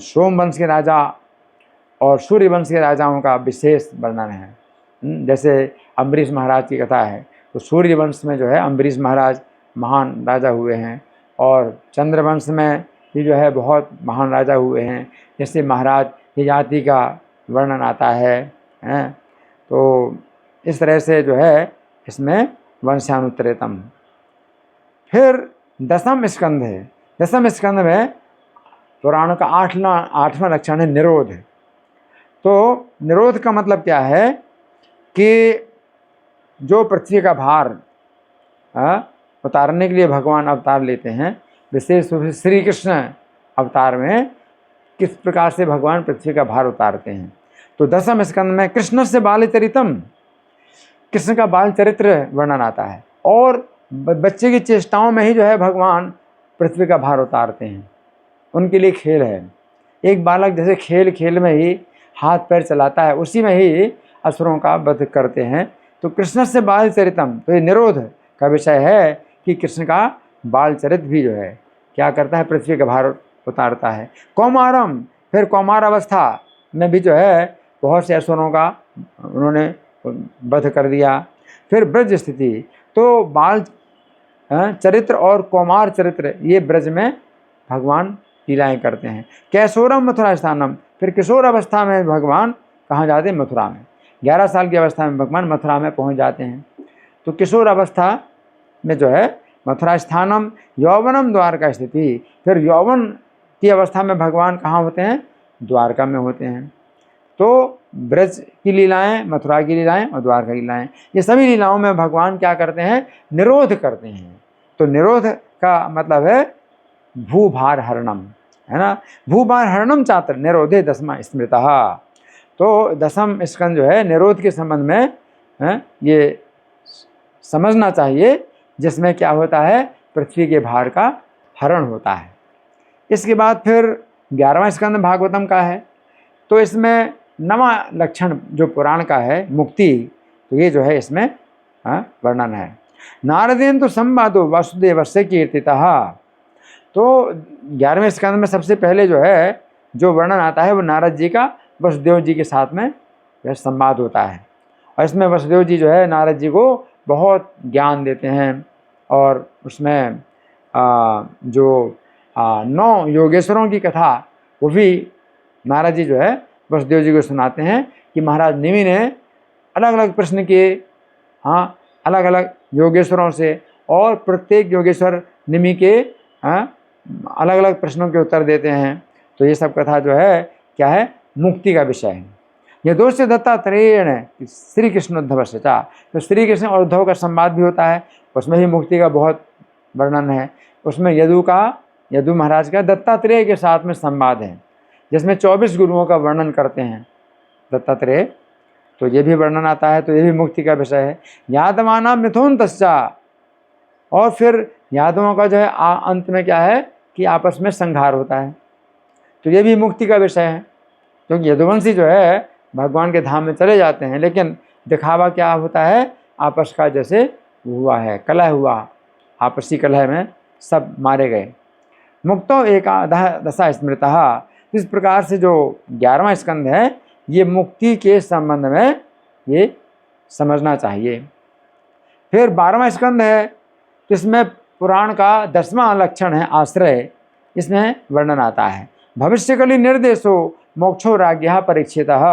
सोमवंश के राजा और सूर्यवंश के राजाओं का विशेष वर्णन है। जैसे अम्बरीश महाराज की कथा है तो सूर्यवंश में जो है अम्बरीश महाराज महान राजा हुए हैं और चंद्रवंश में भी जो है बहुत महान राजा हुए हैं। जैसे महाराज ययाति का वर्णन आता है तो इस तरह से जो है इसमें वंशानुचरितम। फिर 10वां स्कंद है। 10वें स्कंद में पुराण का 8वां लक्षण है निरोध। तो निरोध का मतलब क्या है कि जो पृथ्वी का भार उतारने के लिए भगवान अवतार लेते हैं, विशेष रूप से श्री कृष्ण अवतार में किस प्रकार से भगवान पृथ्वी का भार उतारते हैं। तो 10वें स्कंद में कृष्ण से बाल चरितम, कृष्ण का बाल चरित्र वर्णन आता है और बच्चे की चेष्टाओं में ही जो है भगवान पृथ्वी का भार उतारते हैं। उनके लिए खेल है। एक बालक जैसे खेल खेल में ही हाथ पैर चलाता है, उसी में ही असुरों का वध करते हैं। तो कृष्ण से बाल चरितम, तो ये निरोध का विषय है कि कृष्ण का बाल चरित भी जो है क्या करता है, पृथ्वी का भार उतारता है। कौमारम, फिर कौमार अवस्था में भी जो है बहुत से असुरों का उन्होंने वध कर दिया। फिर ब्रज स्थिति, तो बाल चरित्र और कौमार चरित्र ये ब्रज में भगवान लीलाएँ करते हैं। कैशोरम मथुरा स्थानम, फिर किशोर अवस्था में भगवान कहाँ जाते हैं, मथुरा में। 11 साल की अवस्था में भगवान मथुरा में पहुँच जाते हैं। तो किशोर अवस्था में जो है मथुरा स्थानम। यौवनम द्वारका स्थिति, फिर यौवन की अवस्था में भगवान कहाँ होते हैं, द्वारका में होते हैं। तो ब्रज की लीलाएं, मथुरा की लीलाएं और द्वारका की लीलाएं, ये सभी लीलाओं में भगवान क्या करते हैं, निरोध करते हैं। तो निरोध का मतलब है भूभार हरणम, है ना। भूभार हरणम चात्र निरोधे 10वां स्मृतः। तो 10वां स्कंद जो है निरोध के संबंध में ये समझना चाहिए, जिसमें क्या होता है, पृथ्वी के भार का हरण होता है। इसके बाद फिर 11वां स्कंद भागवतम का है। तो इसमें 9वां लक्षण जो पुराण का है मुक्ति, तो ये जो है इसमें वर्णन है। नारदेन तो संवादो वासुदेव से कीर्तितः। तो 11वें स्कंद में सबसे पहले जो है जो वर्णन आता है वो नारद जी का वसुदेव जी के साथ में यह संवाद होता है। और इसमें वसुदेव जी जो है नारद जी को बहुत ज्ञान देते हैं और उसमें जो 9 योगेश्वरों की कथा वो भी नारद जी जो है वसुदेव जी को सुनाते हैं कि महाराज निमि ने अलग अलग प्रश्न किए, अलग अलग योगेश्वरों से, और प्रत्येक योगेश्वर निमि के अलग अलग प्रश्नों के उत्तर देते हैं। तो ये सब कथा जो है क्या है, मुक्ति का विषय है। ये दोष दत्तात्रेयण श्री कृष्ण उद्धव सचा, तो श्री कृष्ण और उद्धव का संवाद भी होता है, उसमें भी मुक्ति का बहुत वर्णन है। उसमें यदु महाराज का दत्तात्रेय के साथ में संवाद है, जिसमें 24 गुरुओं का वर्णन करते हैं दत्तात्रेय। तो ये भी वर्णन आता है, तो ये भी मुक्ति का विषय है। यादवाना मिथुन तस्चा, और फिर यादवों का जो है अंत में क्या है कि आपस में संहार होता है। तो ये भी मुक्ति का विषय है, क्योंकि यदुवंशी जो है भगवान के धाम में चले जाते हैं, लेकिन दिखावा क्या होता है, आपस का जैसे हुआ है, कलह हुआ, आपसी कलह में सब मारे गए। मुक्तो एकादश स्मृतः। इस प्रकार से जो 11वां स्कंद है ये मुक्ति के संबंध में ये समझना चाहिए। फिर 12वां स्कंद है, तो इसमें पुराण का 10वां लक्षण है आश्रय, इसमें वर्णन आता है। भविष्यकाली निर्देशो मोक्षो राज्ञः परीक्षितः।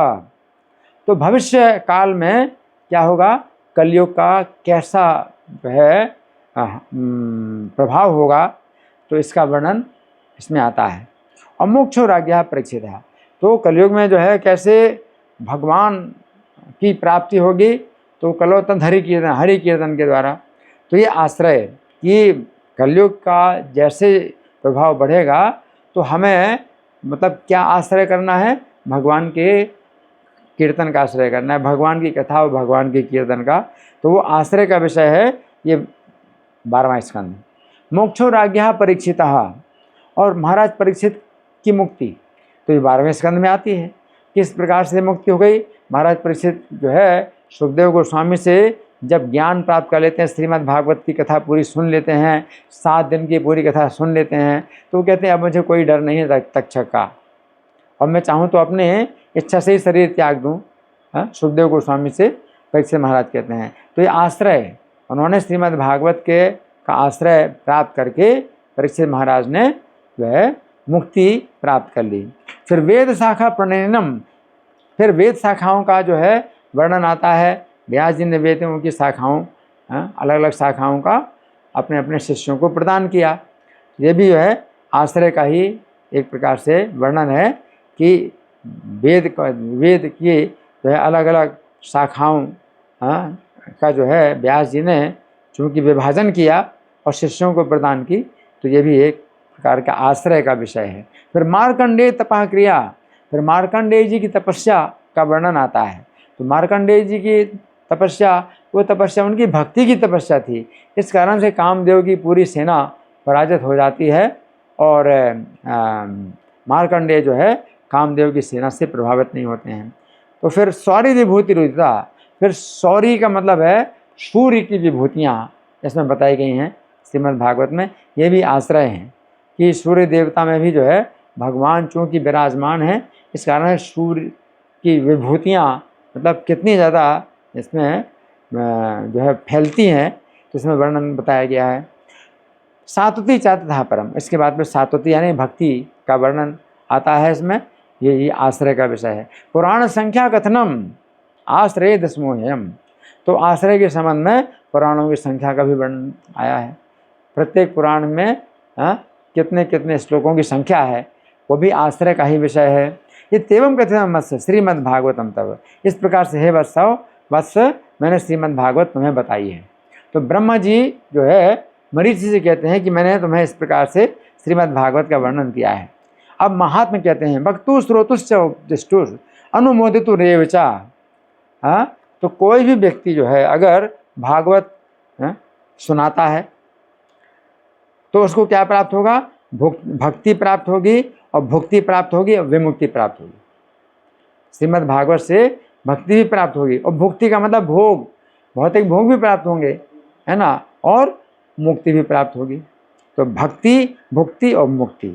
तो भविष्य काल में क्या होगा, कलयुग का कैसा है प्रभाव होगा, तो इसका वर्णन इसमें आता है। और मोक्षो राज्ञः परीक्षितः, तो कलयुग में जो है कैसे भगवान की प्राप्ति होगी, तो कलोतन हरि कीर्तन के द्वारा। तो ये आश्रय कि कलयुग का जैसे प्रभाव बढ़ेगा तो हमें मतलब क्या आश्रय करना है, भगवान के कीर्तन का आश्रय करना है, भगवान की कथा और भगवान के कीर्तन का। तो वो आश्रय का विषय है ये 12वां स्कंद। मोक्षो राज्ञः परीक्षितः, और महाराज परीक्षित की मुक्ति तो ये 12वें स्कंद में आती है। किस प्रकार से मुक्ति हो गई, महाराज परीक्षित जो है सुखदेव गोस्वामी से जब ज्ञान प्राप्त कर लेते हैं, श्रीमद् भागवत की कथा पूरी सुन लेते हैं, 7 दिन की पूरी कथा सुन लेते हैं, तो वो कहते हैं अब मुझे कोई डर नहीं है तक्षक का, और मैं चाहूँ तो अपने इच्छा से ही शरीर त्याग दूँ। सुखदेव गोस्वामी से परीक्षित महाराज कहते हैं। तो ये आश्रय, उन्होंने श्रीमद् भागवत के का आश्रय प्राप्त करके परीक्षित महाराज ने वह मुक्ति प्राप्त कर ली। फिर वेद शाखा प्रणयनम, फिर वेद शाखाओं का जो है वर्णन आता है। व्यास जी ने वेदों की शाखाओं अलग अलग शाखाओं का अपने अपने शिष्यों को प्रदान किया। ये भी जो है आश्रय का ही एक प्रकार से वर्णन है कि वेद की जो है अलग अलग शाखाओं का जो है व्यास जी ने चूँकि विभाजन किया और शिष्यों को प्रदान की, तो ये भी एक प्रकार का आश्रय का विषय है। फिर मार्कंडेय तपः क्रिया, फिर मार्कंडेय जी की तपस्या का वर्णन आता है। तो मार्कंडेय जी की तपस्या, वो तपस्या उनकी भक्ति की तपस्या थी, इस कारण से कामदेव की पूरी सेना पराजित हो जाती है और मार्कंडेय जो है कामदेव की सेना से प्रभावित नहीं होते हैं। तो फिर शौर्य विभूति रुदिता, फिर शौर्य का मतलब है सूर्य की विभूतियाँ इसमें बताई गई हैं श्रीमद् भागवत में। ये भी आश्रय हैं कि सूर्य देवता में भी जो है भगवान चूँकि विराजमान हैं, इस कारण सूर्य की विभूतियाँ मतलब कितनी ज़्यादा इसमें जो है फैलती हैं, तो इसमें वर्णन बताया गया है। सात्वती चातथा परम, इसके बाद में सात्वती यानी भक्ति का वर्णन आता है इसमें। ये आश्रय का विषय है। पुराण संख्या कथनम आश्रय दशमोहयम, तो आश्रय के संबंध में पुराणों की संख्या का भी वर्णन आया है। प्रत्येक पुराण में कितने कितने श्लोकों की संख्या है, वो भी आश्रय का ही विषय है। ये तेवम कथितम मत्स्य श्रीमद् भागवतम तब, इस प्रकार से हे वत्स मैंने श्रीमद् भागवत तुम्हें बताई है। तो ब्रह्मा जी जो है मरीचि से कहते हैं कि मैंने तुम्हें इस प्रकार से श्रीमद् भागवत का वर्णन किया है। अब महात्मा कहते हैं भक्तु श्रोतुश्च उपदिष्टुर अनुमोदितु रेवचा। तो कोई भी व्यक्ति जो है अगर भागवत सुनाता है तो उसको क्या प्राप्त होगा, भक्ति प्राप्त होगी, और भुक्ति प्राप्त होगी और विमुक्ति प्राप्त होगी। श्रीमद् भागवत से भक्ति भी प्राप्त होगी और भुक्ति का मतलब भोग, भौतिक भोग भी प्राप्त होंगे, है ना, और मुक्ति भी प्राप्त होगी। तो भक्ति, भुक्ति और मुक्ति,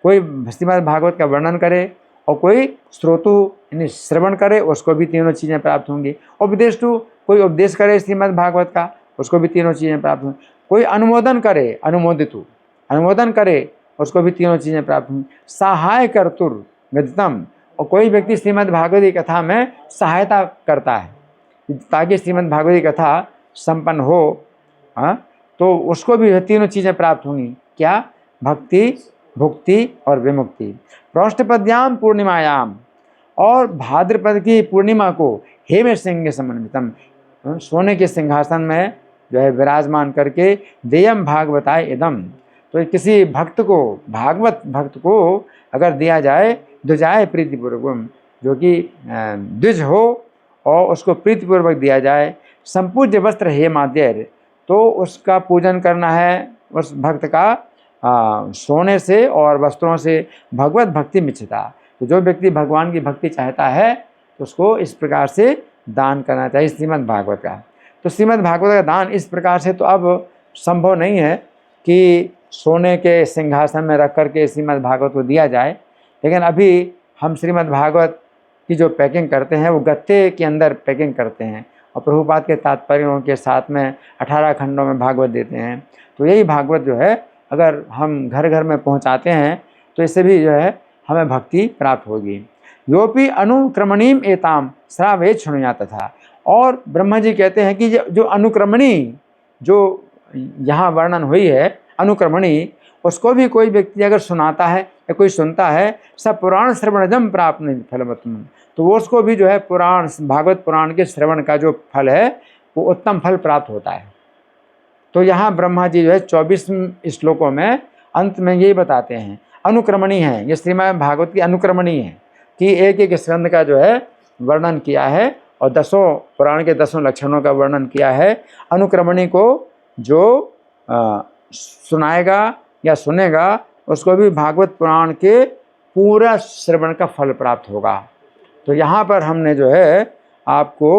कोई श्रीमद् भागवत का वर्णन करे और कोई श्रोतु यानी श्रवण करे, उसको भी तीनों चीज़ें प्राप्त होंगी। उपदेष्टु, कोई उपदेश करे श्रीमद् भागवत का, उसको भी तीनों चीज़ें प्राप्त होंगी। कोई अनुमोदन करे, अनुमोदितु अनुमोदन करे, उसको भी तीनों चीज़ें प्राप्त होंगी। सहाय कर्तुर विदितम, और कोई व्यक्ति श्रीमद् भागवत की कथा में सहायता करता है ताकि श्रीमद् भागवत की कथा संपन्न हो, तो उसको भी तीनों चीज़ें प्राप्त होंगी। क्या, भक्ति, भुक्ति और विमुक्ति। पृष्ठपद्याम पूर्णिमायाम, और भाद्रपद की पूर्णिमा को हेम सिंह समन्वितम, सोने के सिंहासन में जो है विराजमान करके देयम भागवताय इदम, तो किसी भक्त को, भागवत भक्त को अगर दिया जाए, द्विजाय प्रीतिपूर्वक, जो कि द्विज हो और उसको प्रीतिपूर्वक दिया जाए, संपूज्य वस्त्र हेमाद्यर, तो उसका पूजन करना है उस भक्त का सोने से और वस्त्रों से। भगवत भक्ति मिच्छता, तो जो व्यक्ति भगवान की भक्ति चाहता है तो उसको इस प्रकार से दान करना चाहिए श्रीमद् भागवत का। तो श्रीमद् भागवत का दान इस प्रकार से तो अब संभव नहीं है कि सोने के सिंहासन में रख करके श्रीमद् भागवत को दिया जाए, लेकिन अभी हम श्रीमद् भागवत की जो पैकिंग करते हैं वो गत्ते के अंदर पैकिंग करते हैं और प्रभुपाद के तात्पर्यों के साथ में 18 खंडों में भागवत देते हैं। तो यही भागवत जो है अगर हम घर घर में पहुंचाते हैं तो इससे भी जो है हमें भक्ति प्राप्त होगी। योपि अनुक्रमणीम एताम श्रावेत शृणुयात था। और ब्रह्मा जी कहते हैं कि जो अनुक्रमणी जो यहाँ वर्णन हुई है अनुक्रमणी, उसको भी कोई व्यक्ति अगर सुनाता है या कोई सुनता है, सब पुराण श्रवणजम प्राप्त फलवत्तम, तो वो उसको भी जो है पुराण भागवत पुराण के श्रवण का जो फल है वो उत्तम फल प्राप्त होता है। तो यहाँ ब्रह्मा जी जो है 24 श्लोकों में अंत में यही बताते हैं अनुक्रमणी है, ये श्रीमद् भागवत की अनुक्रमणी है कि एक एक स्कंद का जो है वर्णन किया है और 10 पुराण के 10 लक्षणों का वर्णन किया है। अनुक्रमणी को जो सुनाएगा या सुनेगा उसको भी भागवत पुराण के पूरा श्रवण का फल प्राप्त होगा। तो यहाँ पर हमने जो है आपको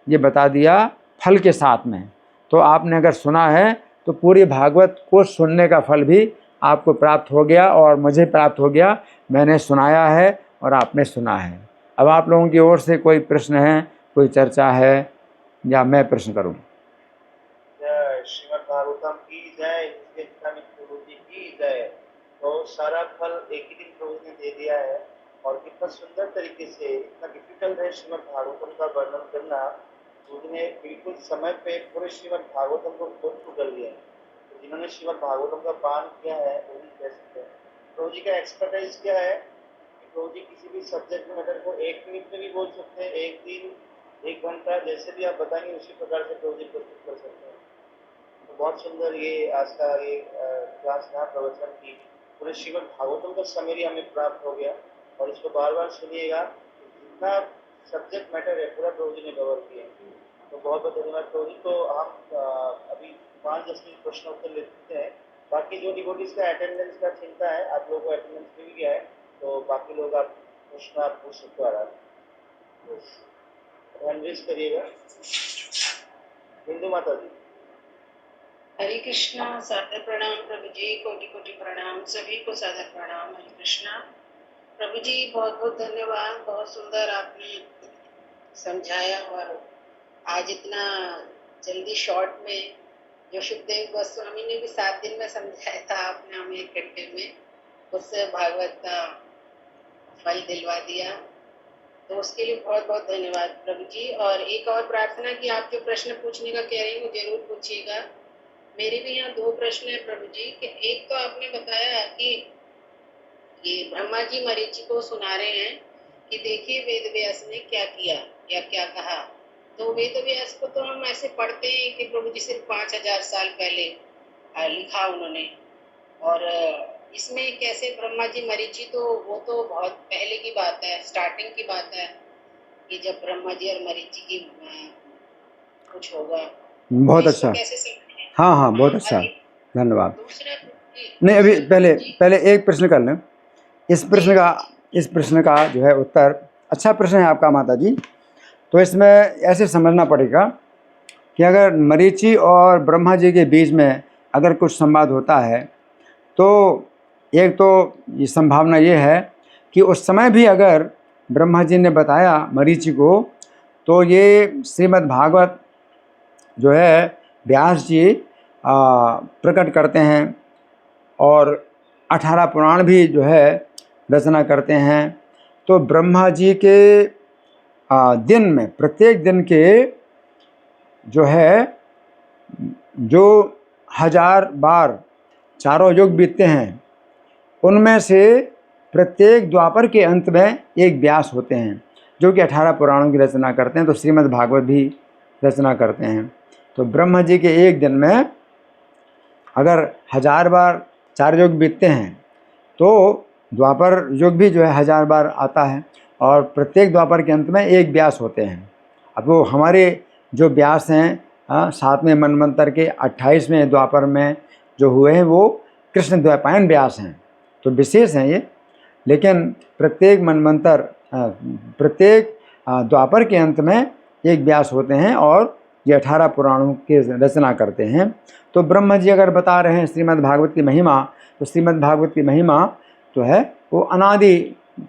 ये बता दिया फल के साथ में। तो आपने अगर सुना है तो पूरी भागवत को सुनने का फल भी आपको प्राप्त हो गया और मुझे प्राप्त हो गया। मैंने सुनाया है और आपने सुना है। अब आप लोगों की ओर से कोई प्रश्न है, कोई चर्चा है या मैं प्रश्न करूं? श्रीमद् भागवतम की जय, प्रभु जी की जय। तो सारा फल एक ही दिन प्रभु ने दे दिया है और कितना सुंदर तरीके से, इतना डिफिकल्ट है श्रीमद् भागवतम का वर्णन करना, उन्होंने बिल्कुल समय पे पूरे श्रीमद् भागवतम को खोल कर लिया। तो जिन्होंने श्रीमद् भागवतम का पान किया है वो भी कह सकते हैं। प्रभु जी का एक्सपर्टाइज क्या है, प्रभु जी किसी भी सब्जेक्ट मैटर को 1 मिनट में भी बोल सकते हैं, 1 दिन 1 घंटा जैसे भी आप बताएंगे उसी प्रकार से प्रभु जी प्रस्तुत कर सकते हैं। तो बहुत सुंदर ये आज का ये क्लास था प्रवचन की, पूरे श्रीमद् भागवतम का समरी हमें प्राप्त हो गया और इसको बार बार सुनिएगा। जितना सब्जेक्ट मैटर है पूरा प्रभु जी ने कवर किया। तो बहुत बहुत धन्यवाद प्रभु जी। तो हम अभी 5-10 मिनट प्रश्न उत्तर लेते हैं। बाकी जो डिवोटीज का अटेंडेंस का चिंता है, आप लोगों को अटेंडेंस मिल गया है तो बाकी लोग आप प्रश्न आप पूछ सकते हो आराम से। हैंड रेज करिएगा। हिंदू माता जी। हरे कृष्णा। सादर प्रणाम प्रभु जी, कोटि कोटि प्रणाम, सभी को सादर प्रणाम। हरे कृष्णा प्रभु जी, बहुत बहुत धन्यवाद। बहुत सुंदर आपने समझाया और आज इतना जल्दी शॉर्ट में, जो सुखदेव गोस्वामी ने भी 7 दिन में समझाया था, आपने हमें 1 घंटे में उससे भागवत का फल दिलवा दिया। तो उसके लिए बहुत बहुत धन्यवाद प्रभु जी। और एक और प्रार्थना कि आप जो प्रश्न पूछने का कह रहे हैं वो जरूर पूछिएगा। मेरे भी यहाँ 2 प्रश्न है प्रभु जी। कि एक तो आपने बताया कि ये ब्रह्मा जी मरीचि को सुना रहे हैं कि देखिए वेद व्यास ने क्या किया या क्या कहा। तो वेद व्यास को तो हम ऐसे पढ़ते हैं कि प्रभु जी सिर्फ 5000 साल पहले लिखा उन्होंने, और इसमें कैसे ब्रह्मा जी मरीचि, तो वो तो बहुत पहले की बात है, स्टार्टिंग की बात है कि जब ब्रह्मा जी और मरीचि की कुछ होगा। बहुत अच्छा। हाँ, बहुत अच्छा, धन्यवाद। दूसरा नहीं, अभी पहले एक प्रश्न कर लें। इस प्रश्न का जो है उत्तर, अच्छा प्रश्न है आपका माता जी। तो इसमें ऐसे समझना पड़ेगा कि अगर मरीचि और ब्रह्मा जी के बीच में अगर कुछ संवाद होता है तो एक तो ये संभावना ये है कि उस समय भी अगर ब्रह्मा जी ने बताया मरीचि को, तो ये श्रीमद् भागवत जो है व्यास जी प्रकट करते हैं और 18 पुराण भी जो है रचना करते हैं। तो ब्रह्मा जी के दिन में, प्रत्येक दिन के जो है जो 1000 बार चारों युग बीतते हैं, उनमें से प्रत्येक द्वापर के अंत में एक व्यास होते हैं जो कि 18 पुराणों की रचना करते हैं। तो श्रीमद् भागवत भी रचना करते हैं। तो ब्रह्मा जी के एक दिन में अगर 1000 बार 4 युग बीतते हैं तो द्वापर युग भी जो है 1000 बार आता है और प्रत्येक द्वापर के अंत में एक व्यास होते हैं। अब वो हमारे जो व्यास हैं 7वें मनवंतर के 28वें द्वापर में जो हुए हैं वो कृष्ण द्वैपायन व्यास हैं, तो विशेष हैं ये। लेकिन प्रत्येक मनवंतर, प्रत्येक द्वापर के अंत में एक व्यास होते हैं और ये 18 पुराणों की रचना करते हैं। तो ब्रह्मा जी अगर बता रहे हैं श्रीमद् भागवत की महिमा, तो श्रीमद् भागवत की महिमा तो है वो अनादि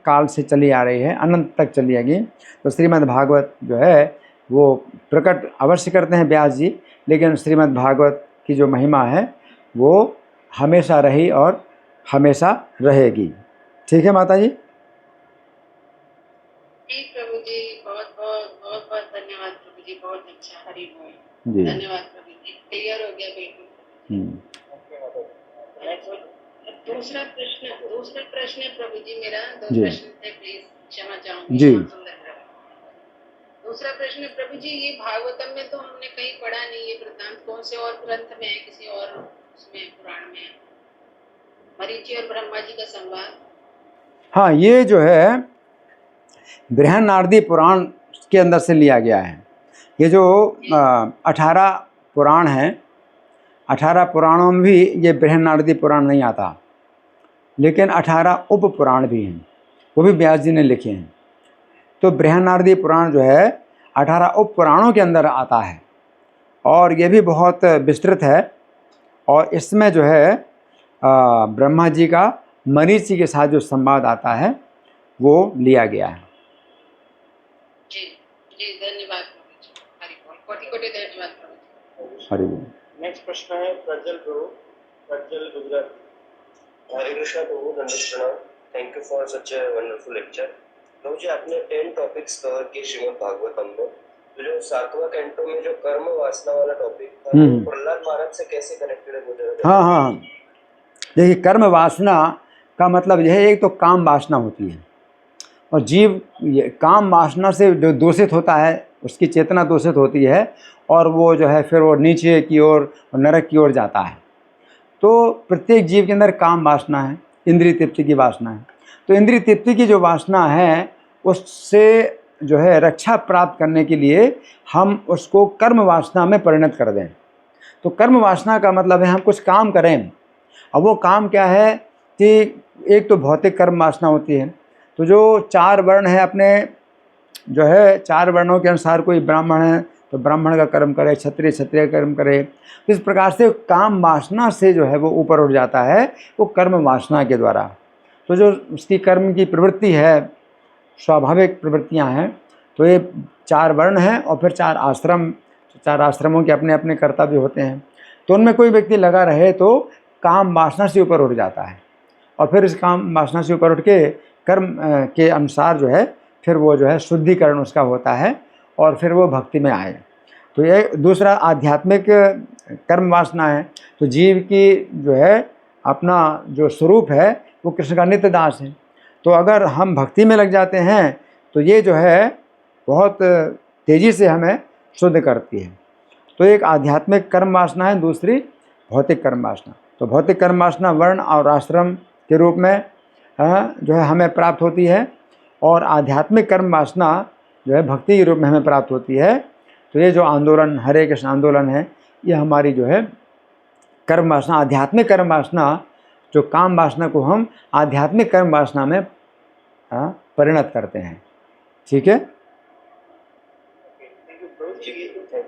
काल से चली आ रही है, अनंत तक चली आएगी। तो श्रीमद् भागवत जो है वो प्रकट अवश्य करते हैं व्यास जी, लेकिन श्रीमद् भागवत की जो महिमा है वो हमेशा रही और हमेशा रहेगी। ठीक है माता जी? जी प्रभु जी, बहुत बहुत बहुत बहुत धन्यवाद प्रभु जी, बहुत अच्छा, हरि बोल। जी। धन्यवाद प्रभु जी, क्लियर हो गया बिल्कुल। दूसरा प्रश्न है प्रभु जी मेरा, दो जी। प्रश्न थे, प्लीज क्षमा चाहूंगी। जी। बहुत सुंदर प्रभु। दूसरा प्रश्न है प्रभु जी, ये भागवतम में तो हमने कहीं पढ़ा नहीं, ये वृत्तांत कौन से और ग्रंथ में है, किसी और उसमें पुराण में है? मरीचि और ब्रह्मा जी का संवाद। हाँ, ये जो है बृहन्नारदी पुराण के अंदर से लिया गया है। ये जो 18 पुराण हैं, 18 पुराणों में भी ये बृहन्नारदी पुराण नहीं आता, लेकिन 18 उप पुराण भी हैं, वो भी व्यास जी ने लिखे हैं। तो बृहन्नारदी पुराण जो है 18 उप पुराणों के अंदर आता है और ये भी बहुत विस्तृत है। और इसमें जो है ब्रह्मा जी का मरीचि के साथ जो संवाद आता है वो लिया गया है। जी जी, धन्यवाद प्रभु जी, हरि बोल, कोटि कोटि धन्यवाद प्रभु जी। हरि बोल। नेक्स्ट प्रश्न है प्रज्वल प्रभु, प्रज्वल गुजराती। हरे कृष्णा प्रभु, दंडवत प्रणाम। Thank you for such a wonderful lecture. प्रभु जी, आपने 10 टॉपिक्स कवर किए श्रीमद् भागवतम में। तो जो 7वां कैंटो में जो कर्म वासना वाला टॉपिक था, वो प्रहलाद महाराज से कैसे कनेक्टेड है मुझे? हाँ हाँ, देखिए कर्म वासना का मतलब यह है, एक तो काम वासना होती है और जीव काम वासना से जो दूषित होता है उसकी चेतना दूषित होती है और वो जो है फिर वो नीचे की ओर नरक की ओर जाता है। तो प्रत्येक जीव के अंदर काम वासना है, इंद्रिय तृप्ति की वासना है। तो इंद्रिय तृप्ति की जो वासना है उससे जो है रक्षा प्राप्त करने के लिए हम उसको कर्म वासना में परिणत कर दें। तो कर्म वासना का मतलब है हम कुछ काम करें। अब वो काम क्या है कि एक तो भौतिक कर्म वासना होती है। तो जो 4 वर्ण है अपने, जो है 4 वर्णों के अनुसार कोई ब्राह्मण है तो ब्राह्मण का कर्म करे, क्षत्रिय क्षत्रिय का कर्म करे। तो इस प्रकार से काम वासना से जो है वो ऊपर उठ जाता है, वो कर्म वासना के द्वारा। तो जो उसकी कर्म की प्रवृत्ति है, स्वाभाविक प्रवृत्तियां हैं, तो ये 4 वर्ण हैं और फिर 4 आश्रम, 4 आश्रमों के अपने अपने कर्तव्य होते हैं। तो उनमें कोई व्यक्ति लगा रहे तो काम वासना से ऊपर उठ जाता है और फिर इस काम वासना से ऊपर उठ के कर्म के अनुसार जो है फिर वो जो है शुद्धिकरण उसका होता है और फिर वो भक्ति में आए। तो ये दूसरा आध्यात्मिक कर्म वासना है। तो जीव की जो है अपना जो स्वरूप है वो कृष्ण का नित्य दास है। तो अगर हम भक्ति में लग जाते हैं तो ये जो है बहुत तेज़ी से हमें शुद्ध करती है। तो एक आध्यात्मिक कर्म वासना है, दूसरी भौतिक कर्म वासना। तो भौतिक कर्म वासना वर्ण और आश्रम के रूप में जो है हमें प्राप्त होती है और आध्यात्मिक कर्म वासना जो है भक्ति के रूप में हमें प्राप्त होती है। तो ये जो आंदोलन, हरे कृष्ण आंदोलन है, ये हमारी जो है कर्म वासना, आध्यात्मिक कर्म वासना, जो काम वासना को हम आध्यात्मिक कर्म वासना में परिणत करते हैं। ठीक है? Thank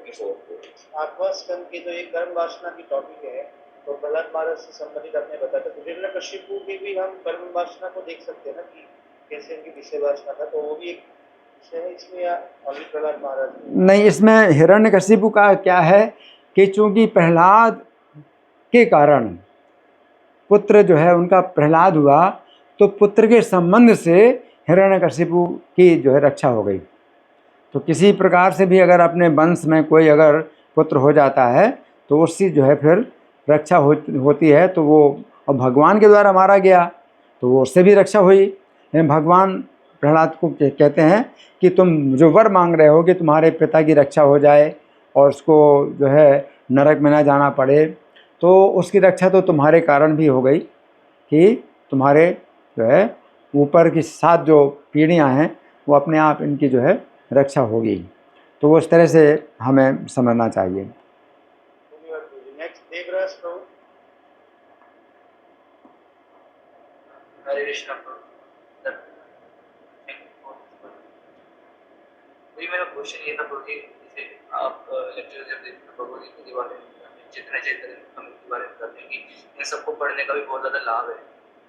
you so much. 8वां स्कंद की जो ये कर्म वासना की टॉपिक है, तो प्रहलाद महाराज से संबंधित आपने बताया। तो हिरण्यकशिपु की भी हम कर्म वासना को देख सकते हैं ना, कि कैसे उनकी विषय वासना था, तो वो भी एक विषय है इसमें, या ओनली प्रहलाद महाराज? नहीं, इसमें हिरण्यकशिपु का क्या है कि चूंकि प्रहलाद के कारण पुत्र जो है उनका प्रहलाद हुआ, तो पुत्र के संबंध से हिरण्यकशिपु की जो है रक्षा हो गई। तो किसी प्रकार से भी अगर अपने वंश में कोई अगर पुत्र हो जाता है तो उसकी जो है फिर रक्षा होती है। तो वो अब भगवान के द्वारा मारा गया तो वो उससे भी रक्षा हुई। लेकिन भगवान प्रहलाद को कहते हैं कि तुम जो वर मांग रहे हो कि तुम्हारे पिता की रक्षा हो जाए और उसको जो है नरक में ना जाना पड़े, तो उसकी रक्षा तो तुम्हारे कारण भी हो गई कि तुम्हारे जो है ऊपर की 7 जो पीढ़ियाँ हैं वो अपने आप इनकी जो है रक्षा होगी। तो वो इस तरह से हमें समझना चाहिए। नेक्स्ट देवराज प्रभु। हरे कृष्णा प्रभु, मेरा क्वेश्चन ये था प्रभु जी, जैसे आप लेक्चर जब देते हैं भगवद गीता के बारे में, चैतन्य चैतन्य के बारे में बताते हैं कि इन सबको पढ़ने का भी बहुत ज़्यादा लाभ है।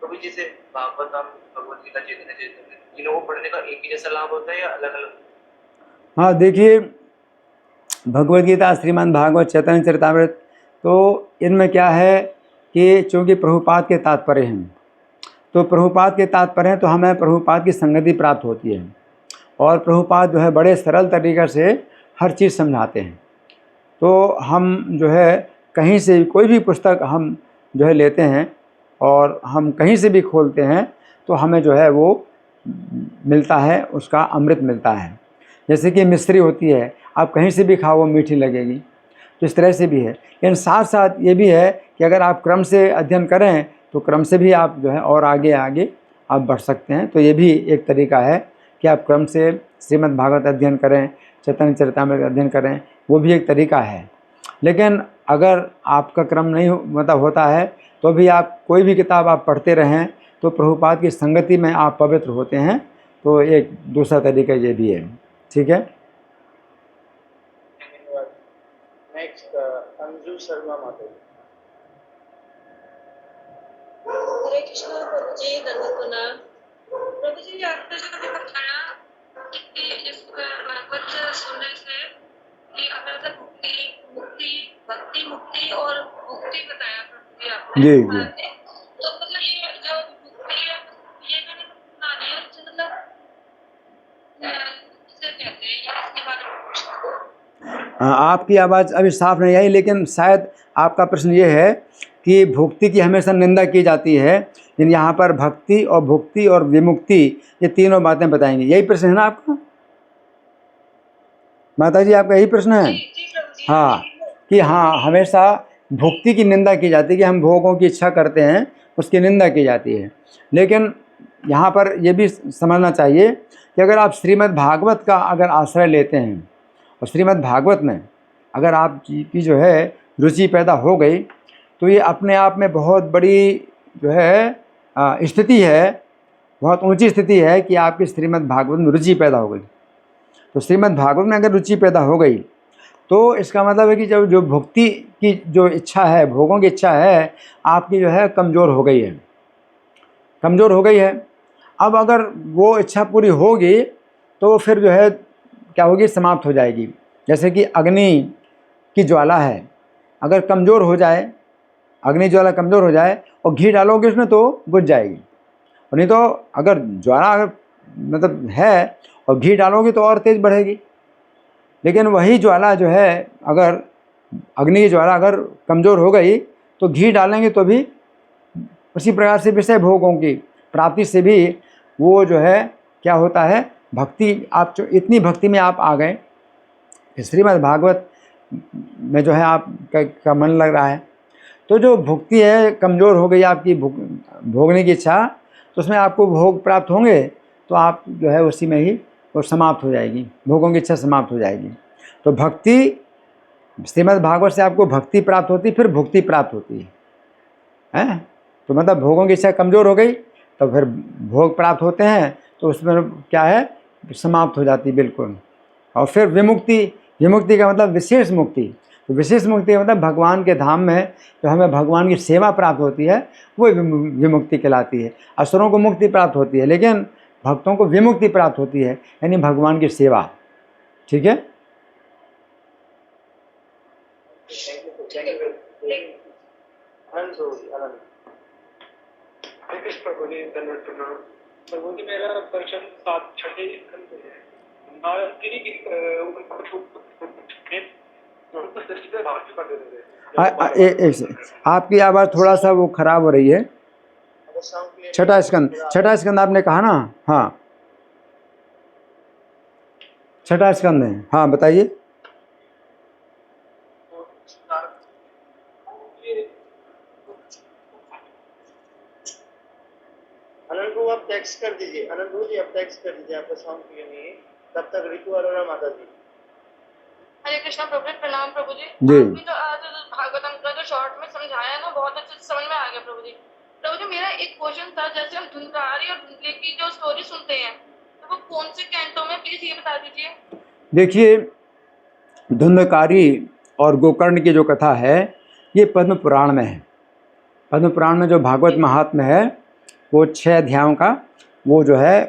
प्रभु जी, जैसे भागवतम, भगवद गीता, चैतन्य चैतन्य, इन्हों को पढ़ने का एक ही जैसा लाभ होता है या अलग अलग? हाँ, देखिए भगवद गीता, श्रीमद् भागवत, चैतन्य चरितामृत, तो इनमें क्या है कि चूँकि प्रभुपाद के तात्पर्य हैं, तो प्रभुपाद के तात्पर्य हैं तो हमें प्रभुपाद की संगति प्राप्त होती है। और प्रभुपाद जो है बड़े सरल तरीक़े से हर चीज़ समझाते हैं। तो हम जो है कहीं से कोई भी पुस्तक हम जो है लेते हैं और हम कहीं से भी खोलते हैं तो हमें जो है वो मिलता है, उसका अमृत मिलता है। जैसे कि मिश्री होती है, आप कहीं से भी खाओ वो मीठी लगेगी, तो इस तरह से भी है। लेकिन साथ साथ ये भी है कि अगर आप क्रम से अध्ययन करें तो क्रम से भी आप जो है और आगे आगे आप बढ़ सकते हैं। तो ये भी एक तरीका है कि आप क्रम से श्रीमद् भागवत अध्ययन करें, चैतन्य चरितामृत अध्ययन करें, वो भी एक तरीका है। लेकिन अगर आपका क्रम नहीं होता है तो भी आप कोई भी किताब आप पढ़ते रहें तो प्रभुपाद की संगति में आप पवित्र होते हैं। तो एक दूसरा तरीका ये भी है। ठीक है। नेक्स्ट अंजू शर्मा माता। हरे कृष्णा प्रभु जी, दंडवत प्रणाम। प्रभु जी, आपने जो बताया कि इस भागवत सुनने से कि अलग मुक्ति, मुक्ति, भक्ति मुक्ति और मुक्ति बताया प्रभु जी आपने। जी। तो मतलब ये जो मुक्ति है ये मैंने सुनानी है, मतलब किसे कहते हैं या इसके बारे में कुछ? आपकी आवाज़ अभी साफ नहीं आई, लेकिन शायद आपका प्रश्न ये है कि भुक्ति की हमेशा निंदा की जाती है, लेकिन यहाँ पर भक्ति और भुक्ति और विमुक्ति ये तीनों बातें बताएंगे। यही प्रश्न है ना आपका माता जी? आपका यही प्रश्न है? हाँ, कि हाँ हमेशा भुक्ति की निंदा की जाती है कि हम भोगों की इच्छा करते हैं, उसकी निंदा की जाती है। लेकिन यहाँ पर यह भी समझना चाहिए कि अगर आप श्रीमद् भागवत का अगर आश्रय लेते हैं और श्रीमद् भागवत में अगर आप की जो है रुचि पैदा हो गई तो ये अपने आप में बहुत बड़ी जो है स्थिति है, बहुत ऊंची स्थिति है कि आपकी श्रीमद् भागवत में रुचि पैदा हो गई। तो श्रीमद् भागवत में अगर रुचि पैदा हो गई तो इसका मतलब है कि जब जो भुक्ति की जो इच्छा है, भोगों की इच्छा है, आपकी जो है कमज़ोर हो गई है, कमज़ोर हो गई है। अब अगर वो इच्छा पूरी होगी तो फिर जो है क्या होगी, समाप्त हो जाएगी। जैसे कि अग्नि की ज्वाला है, अगर कमज़ोर हो जाए, अग्नि ज्वाला कमज़ोर हो जाए और घी डालोगे उसमें तो बुझ जाएगी। और नहीं तो अगर ज्वाला अगर मतलब है और घी डालोगे तो और तेज़ बढ़ेगी। लेकिन वही ज्वाला जो है, अगर अग्नि की ज्वाला अगर कमज़ोर हो गई तो घी डालेंगे तो भी उसी प्रकार से विषय भोगों की प्राप्ति से भी वो जो है क्या होता है, भक्ति, आप जो इतनी भक्ति में आप आ गए, श्रीमद् भागवत में जो है आप का मन लग रहा है, तो जो भुक्ति है कमज़ोर हो गई आपकी, भोगने की इच्छा, तो उसमें आपको भोग प्राप्त होंगे तो आप जो है उसी में ही वो समाप्त हो जाएगी, भोगों की इच्छा समाप्त हो जाएगी। तो भक्ति, श्रीमद् भागवत से आपको भक्ति प्राप्त होती, फिर भुक्ति प्राप्त होती है। तो मतलब भोगों की इच्छा कमज़ोर हो गई तो फिर भोग प्राप्त होते हैं, तो उसमें क्या है, समाप्त हो जाती बिल्कुल। और फिर विमुक्ति, विमुक्ति का मतलब विशेष मुक्ति। तो विशेष मुक्ति का मतलब भगवान के धाम में जो हमें भगवान की सेवा प्राप्त होती है वो विमुक्ति कहलाती है। असुरों को मुक्ति प्राप्त होती है लेकिन भक्तों को विमुक्ति प्राप्त होती है, यानी भगवान की सेवा। ठीक है। प्रभु जी, मेरा प्रश्न 6 स्कंद में है। आपकी आवाज़ थोड़ा सा वो खराब हो रही है। छठा स्कंद आपने कहा ना? हाँ, छठा स्कंद है। हाँ बताइए। अनंत को आप टेक्स्ट कर दीजिए, अनंत जी आप टेक्स्ट कर दीजिए, आपका साउंड क्लियर नहीं है। तब तक रितु अरोरा माता जी। हरे कृष्णा प्रभु जी, प्रणाम प्रभु जी। जी। आपने जो आज भागवतम का जो शॉर्ट में समझाया ना, बहुत अच्छे से समझ में आ गया प्रभु जी। प्रभु जी, मेरा एक क्वेश्चन था, जैसे हम धुंधकारी और धुंधले की जो स्टोरी सुनते हैं तो वो कौन से कैंटों में, प्लीज ये बता दीजिए। देखिए, धुंधकारी और गोकर्ण की जो कथा है ये पद्म पुराण में है। पद्म पुराण में जो भागवत महात्म्य है वो 6 अध्यायों का वो जो है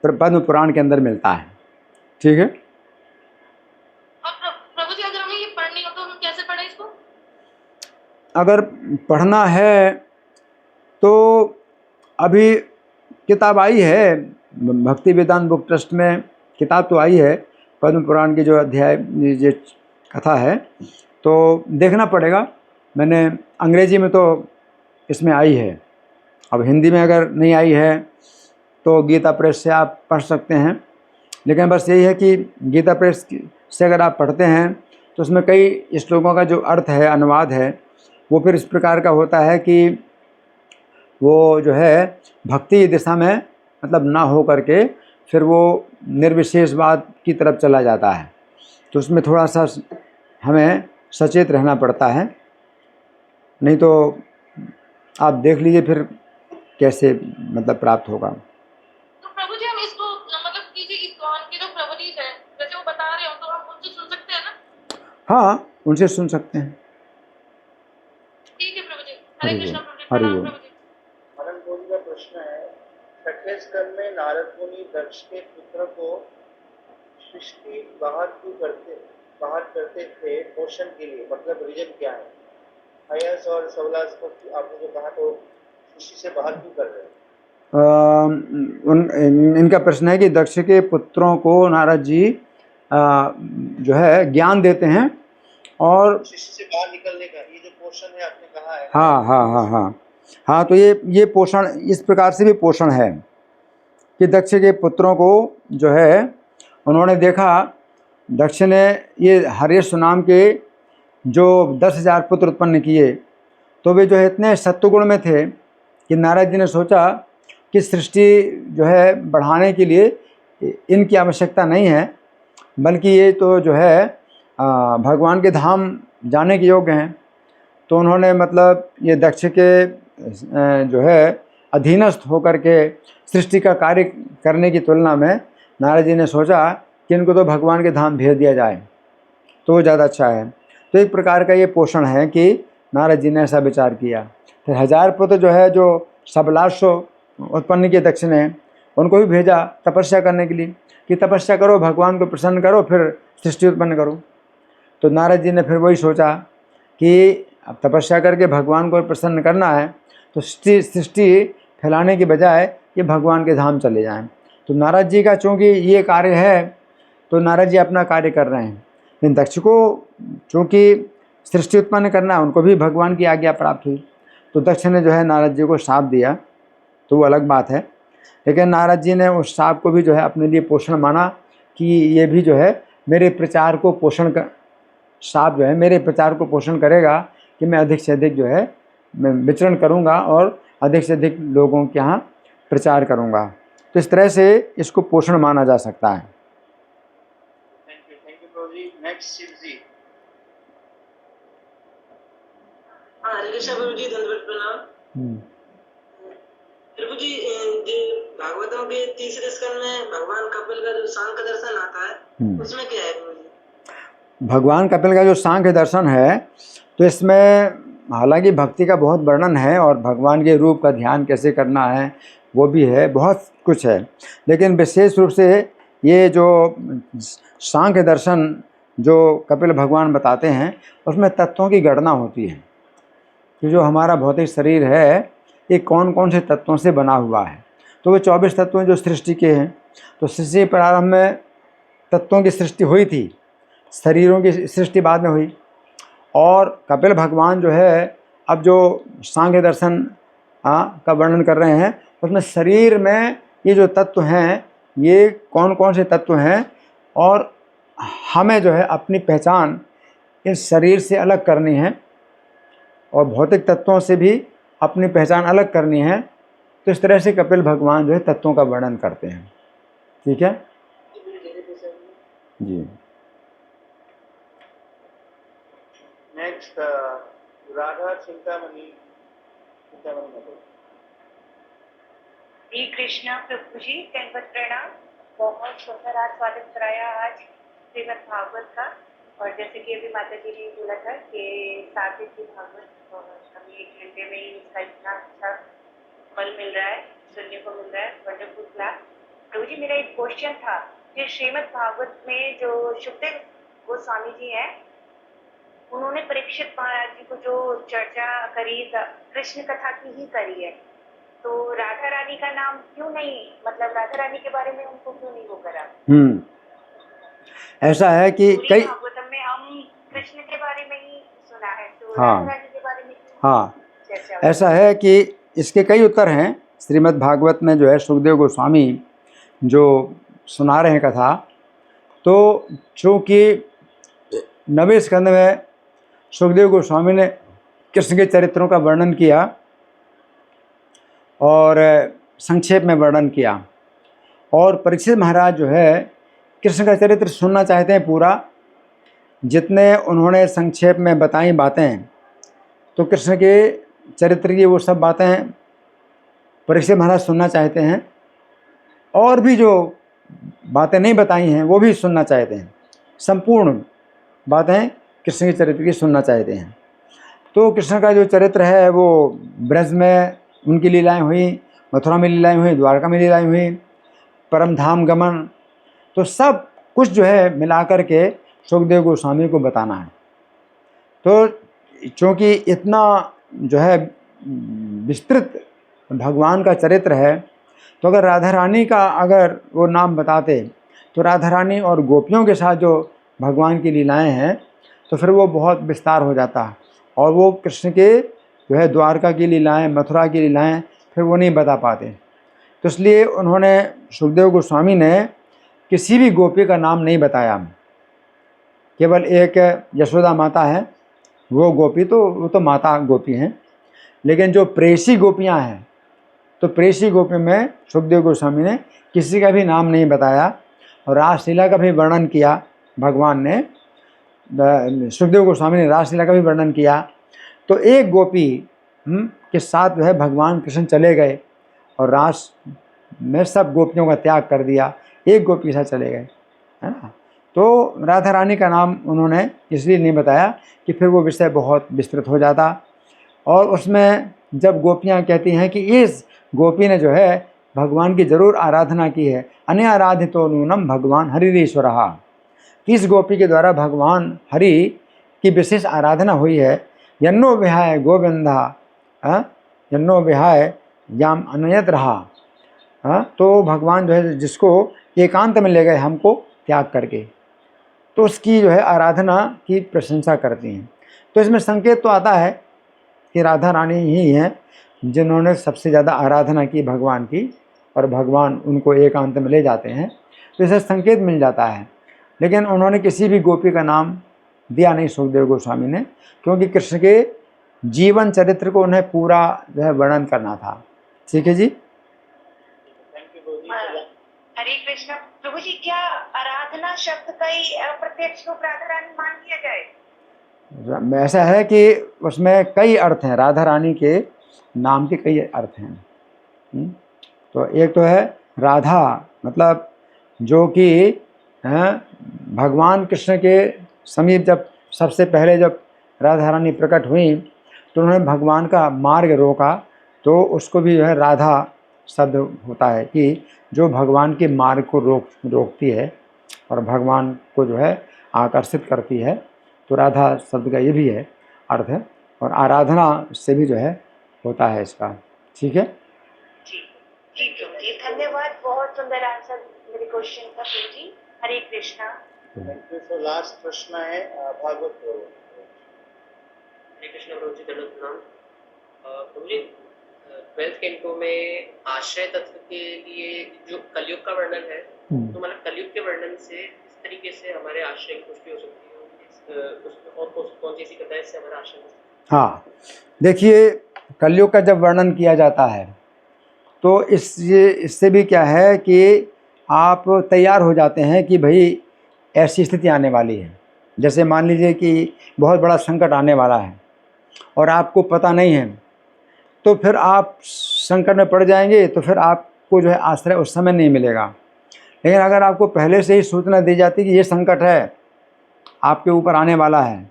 पद्म पुराण के अंदर मिलता है। ठीक है। और प्रभु अगर पढ़ना है तो अभी किताब आई है, भक्ति वेदांत बुक ट्रस्ट में किताब तो आई है, पद्म पुराण की जो अध्याय जो कथा है, तो देखना पड़ेगा। मैंने अंग्रेजी में तो इसमें आई है, अब हिंदी में अगर नहीं आई है तो गीता प्रेस से आप पढ़ सकते हैं। लेकिन बस यही है कि गीता प्रेस से अगर आप पढ़ते हैं तो उसमें कई श्लोकों का जो अर्थ है, अनुवाद है, वो फिर इस प्रकार का होता है कि वो जो है भक्ति दिशा में मतलब ना हो करके फिर वो निर्विशेषवाद की तरफ चला जाता है। तो उसमें थोड़ा सा हमें सचेत रहना पड़ता है, नहीं तो आप देख लीजिए फिर कैसे मतलब प्राप्त होगा। तो प्रभु जी हम इसको मतलब कीजिए इस कौन के जो प्रवचन है जैसे वो बता रहे हो तो हम उनसे सुन सकते हैं ना? हाँ, उनसे सुन सकते हैं। ठीक है प्रभु जी। हरे हरि कृष्णा बोल, प्रभु जी। हरि प्रणाम बोल। प्रभु जी। आनंद बोली का प्रश्न है, छठे स्कंद में नारद मुनि दक्ष के पुत्र को सृष्टि बाहर करते थे पोषण के लिए, मतलब रीजन क्या है? अयस और सवलास को आपने जो कहा तो सृष्टि से बाहर क्यों कर रहे हैं? इनका प्रश्न है कि दक्ष के पुत्रों को नारद जी जो है ज्ञान देते हैं और सृष्टि से बाहर निकलने का ये जो पोषण है आपने कहा है। हाँ हाँ हाँ हाँ हाँ, तो ये पोषण इस प्रकार से भी पोषण है कि दक्ष के पुत्रों को जो है उन्होंने देखा, दक्ष ने ये हर्यश्व नाम के जो 10,000 पुत्र उत्पन्न किए, तो वे जो है इतने सत्वगुण में थे कि नारद जी ने सोचा कि सृष्टि जो है बढ़ाने के लिए इनकी आवश्यकता नहीं है, बल्कि ये तो जो है भगवान के धाम जाने के योग्य हैं। तो उन्होंने मतलब ये दक्ष के जो है अधीनस्थ होकर के सृष्टि का कार्य करने की तुलना में नारद जी ने सोचा कि इनको तो भगवान के धाम भेज दिया जाए तो वो ज़्यादा अच्छा है। तो एक प्रकार का ये पोषण है कि नारद जी ने ऐसा विचार किया। फिर 1000 पुत्र जो है जो सबलाशो उत्पन्न किए दक्ष ने, उनको भी भेजा तपस्या करने के लिए कि तपस्या करो, भगवान को प्रसन्न करो, फिर सृष्टि उत्पन्न करो। तो नारद जी ने फिर वही सोचा कि अब तपस्या करके भगवान को प्रसन्न करना है, तो सृष्टि फैलाने की बजाय ये भगवान के धाम चले जाएं। तो नारद जी का चूँकि ये कार्य है तो नारद जी अपना कार्य कर रहे हैं, लेकिन दक्ष को चूँकि सृष्टि उत्पन्न करना है, उनको भी भगवान की आज्ञा प्राप्त हुई, तो दक्ष ने जो है नारद जी को शाप दिया, तो वो अलग बात है। लेकिन नारद जी ने उस शाप को भी जो है अपने लिए पोषण माना कि ये भी जो है मेरे प्रचार को पोषण कर, शाप जो है मेरे प्रचार को पोषण करेगा कि मैं अधिक से अधिक जो है मैं विचरण करूंगा और अधिक से अधिक लोगों के यहाँ प्रचार करूंगा। तो इस तरह से इसको पोषण माना जा सकता है। थैंक यू प्रभु जी। नेक्स्ट शिव जी। हाँ, हरे कृष्ण प्रभु जी, दंडवत प्रणाम। प्रभु जी, जो भागवतों के तीसरे स्कंद में भगवान कपिल का जो सांख्य दर्शन आता है उसमें क्या है प्रभु जी? भगवान कपिल का जो सांख्य दर्शन है, तो इसमें हालांकि भक्ति का बहुत वर्णन है और भगवान के रूप का ध्यान कैसे करना है वो भी है, बहुत कुछ है। लेकिन विशेष रूप से ये जो सांख्य दर्शन जो कपिल भगवान बताते हैं उसमें तत्वों की गणना होती है कि जो हमारा भौतिक शरीर है ये कौन कौन से तत्वों से बना हुआ है। तो वो 24 तत्व जो सृष्टि के हैं, तो सृष्टि प्रारंभ में तत्वों की सृष्टि हुई थी, शरीरों की सृष्टि बाद में हुई। और कपिल भगवान जो है अब जो सांख्य दर्शन का वर्णन कर रहे हैं उसमें शरीर में ये जो तत्व हैं ये कौन कौन से तत्व हैं, और हमें जो है अपनी पहचान इस शरीर से अलग करनी है और भौतिक तत्वों से भी अपनी पहचान अलग करनी है। तो इस तरह से कपिल भगवान जो है तत्वों का वर्णन करते हैं। ठीक है जी। नेक्स्ट राधा चिंतामणि श्री कृष्णा प्रभु जी, दंडवत प्रणाम। बहुत सुंदर आस्वादन कराया आज श्रीमद् भागवत का। और जैसे कि अभी माता जी ने बोला था कि सात्विक की भागवत हमें 1 घंटे में ही इसका इतना अच्छा फल मिल रहा है, सुनने को मिल रहा है। Wonderful class. प्रभु जी, मेरा एक क्वेश्चन था कि श्रीमद् भागवत में जो सुखदेव गोस्वामी जी हैं उन्होंने परीक्षित महाराज जी को जो चर्चा करी कृष्ण कथा की ही करी है, तो राधा रानी का नाम क्यों नहीं, मतलब राधा रानी के बारे में उनको क्यों नहीं वो करा? ऐसा है कि कई भागवतम में हम कृष्ण के बारे में ही सुना है, तो हाँ राधा रानी के बारे में हाँ चर्चा ऐसा है कि इसके कई उत्तर हैं। श्रीमद् भागवत में जो है सुखदेव गोस्वामी जो सुना रहे हैं कथा, तो चूँकि 9वें स्कंद में सुखदेव गोस्वामी ने कृष्ण के चरित्रों का वर्णन किया और संक्षेप में वर्णन किया, और परीक्षित महाराज जो है कृष्ण का चरित्र सुनना चाहते हैं पूरा। जितने उन्होंने संक्षेप में बताई बातें, तो कृष्ण के चरित्र की वो सब बातें परीक्षित महाराज सुनना चाहते हैं, और भी जो बातें नहीं बताई हैं वो भी सुनना चाहते हैं। संपूर्ण बातें कृष्ण के चरित्र की सुनना चाहते हैं। तो कृष्ण का जो चरित्र है वो ब्रज में उनकी लीलाएं हुई, मथुरा में लीलाएं हुई, द्वारका में लीलाएं हुई, परम धाम गमन, तो सब कुछ जो है मिलाकर के सुखदेव गोस्वामी को बताना है। तो चूँकि इतना जो है विस्तृत भगवान का चरित्र है, तो अगर राधा रानी का अगर वो नाम बताते, तो राधा रानी और गोपियों के साथ जो भगवान की लीलाएं हैं, तो फिर वो बहुत विस्तार हो जाता, और वो कृष्ण के जो है द्वारका की लीलाएं, मथुरा की लीलाएं फिर वो नहीं बता पाते। तो इसलिए उन्होंने, सुखदेव गोस्वामी ने किसी भी गोपी का नाम नहीं बताया। केवल एक यशोदा माता है, वो गोपी तो वो तो माता गोपी हैं, लेकिन जो प्रेसी गोपियां हैं, तो प्रेसी गोपी में सुखदेव गोस्वामी ने किसी का भी नाम नहीं बताया, और रासलीला का भी वर्णन किया भगवान ने, सुखदेव गोस्वामी ने रासलीला का भी वर्णन किया। तो एक गोपी के साथ जो है भगवान कृष्ण चले गए, और रास में सब गोपियों का त्याग कर दिया, एक गोपी के साथ चले गए, है ना। तो राधा रानी का नाम उन्होंने इसलिए नहीं बताया कि फिर वो विषय बहुत विस्तृत हो जाता, और उसमें जब गोपियाँ कहती हैं कि इस गोपी ने जो है भगवान की ज़रूर आराधना की है, अनाराधितो नूनम भगवान हरिरीश्वरः, इस गोपी के द्वारा भगवान हरि की विशेष आराधना हुई है। यन्नो विहाय गोविंदा यन्नो विहाय याम अनयत रहा, तो भगवान जो है जिसको एकांत में ले गए हमको त्याग करके, तो उसकी जो है आराधना की प्रशंसा करती हैं। तो इसमें संकेत तो आता है कि राधा रानी ही हैं जिन्होंने सबसे ज़्यादा आराधना की भगवान की, और भगवान उनको एकांत में ले जाते हैं, तो इसे संकेत मिल जाता है। लेकिन उन्होंने किसी भी गोपी का नाम दिया नहीं सुखदेव गोस्वामी ने, क्योंकि कृष्ण के जीवन चरित्र को उन्हें पूरा जो है वर्णन करना था। ठीक है जी। हरे कृष्ण। प्रभु जी, क्या आराधना शब्द का ही अप्रत्यक्ष रूप राधा रानी मान लिया जाए? ऐसा है कि उसमें कई अर्थ हैं, राधा रानी के नाम के कई अर्थ हैं। तो एक तो है राधा, मतलब जो कि भगवान कृष्ण के समीप जब सबसे पहले जब राधा रानी प्रकट हुई, तो उन्होंने भगवान का मार्ग रोका, तो उसको भी जो है राधा शब्द होता है कि जो भगवान के मार्ग को रोकती है और भगवान को जो है आकर्षित करती है, तो राधा शब्द का ये भी है अर्थ है, और आराधना से भी जो है होता है इसका। ठीक है जी जी प्रभु जी, धन्यवाद, बहुत सुंदर आंसर मेरे क्वेश्चन का प्रभु जी। Hare Krishna. Thank you. So last प्रश्न है भागवत। हरे कृष्ण प्रभु जी, दंडवत प्रणाम। प्रभु जी, 12th कैंटो में आश्रय तत्व के लिए जो कलयुग का वर्णन है, तो मतलब कलयुग के वर्णन से किस तरीके से हमारे आश्रय की पुष्टि हो सकती है, उसमें और कौन सी ऐसी कथा है इससे हमारा आश्रय? हाँ, देखिए कलयुग का जब वर्णन किया जाता है, तो इससे भी क्या है कि आप तैयार हो जाते हैं कि भाई ऐसी स्थिति आने वाली है। जैसे मान लीजिए कि बहुत बड़ा संकट आने वाला है और आपको पता नहीं है, तो फिर आप संकट में पड़ जाएंगे, तो फिर आपको जो है आश्रय उस समय नहीं मिलेगा। लेकिन अगर आपको पहले से ही सूचना दी जाती कि ये संकट है आपके ऊपर आने वाला है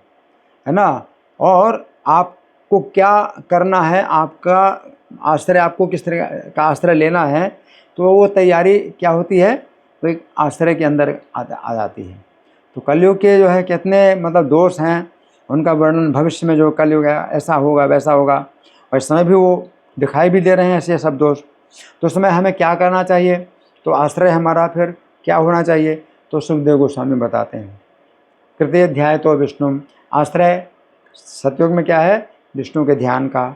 ना, और आपको क्या करना है, आपका आश्रय, आपको किस तरह का आश्रय लेना है, तो वो तैयारी क्या होती है, वो एक आश्रय के अंदर आ जाती है। तो कलयुग के जो है कितने मतलब दोष हैं, उनका वर्णन भविष्य में जो कलयुग है ऐसा होगा वैसा होगा, और इस समय भी वो दिखाई भी दे रहे हैं ऐसे सब दोष। तो उस समय हमें क्या करना चाहिए, तो आश्रय हमारा फिर क्या होना चाहिए, तो सुखदेव गोस्वामी बताते हैं कृतय ध्याय तो विष्णु। आश्रय सतयुग में क्या है, विष्णु के ध्यान का,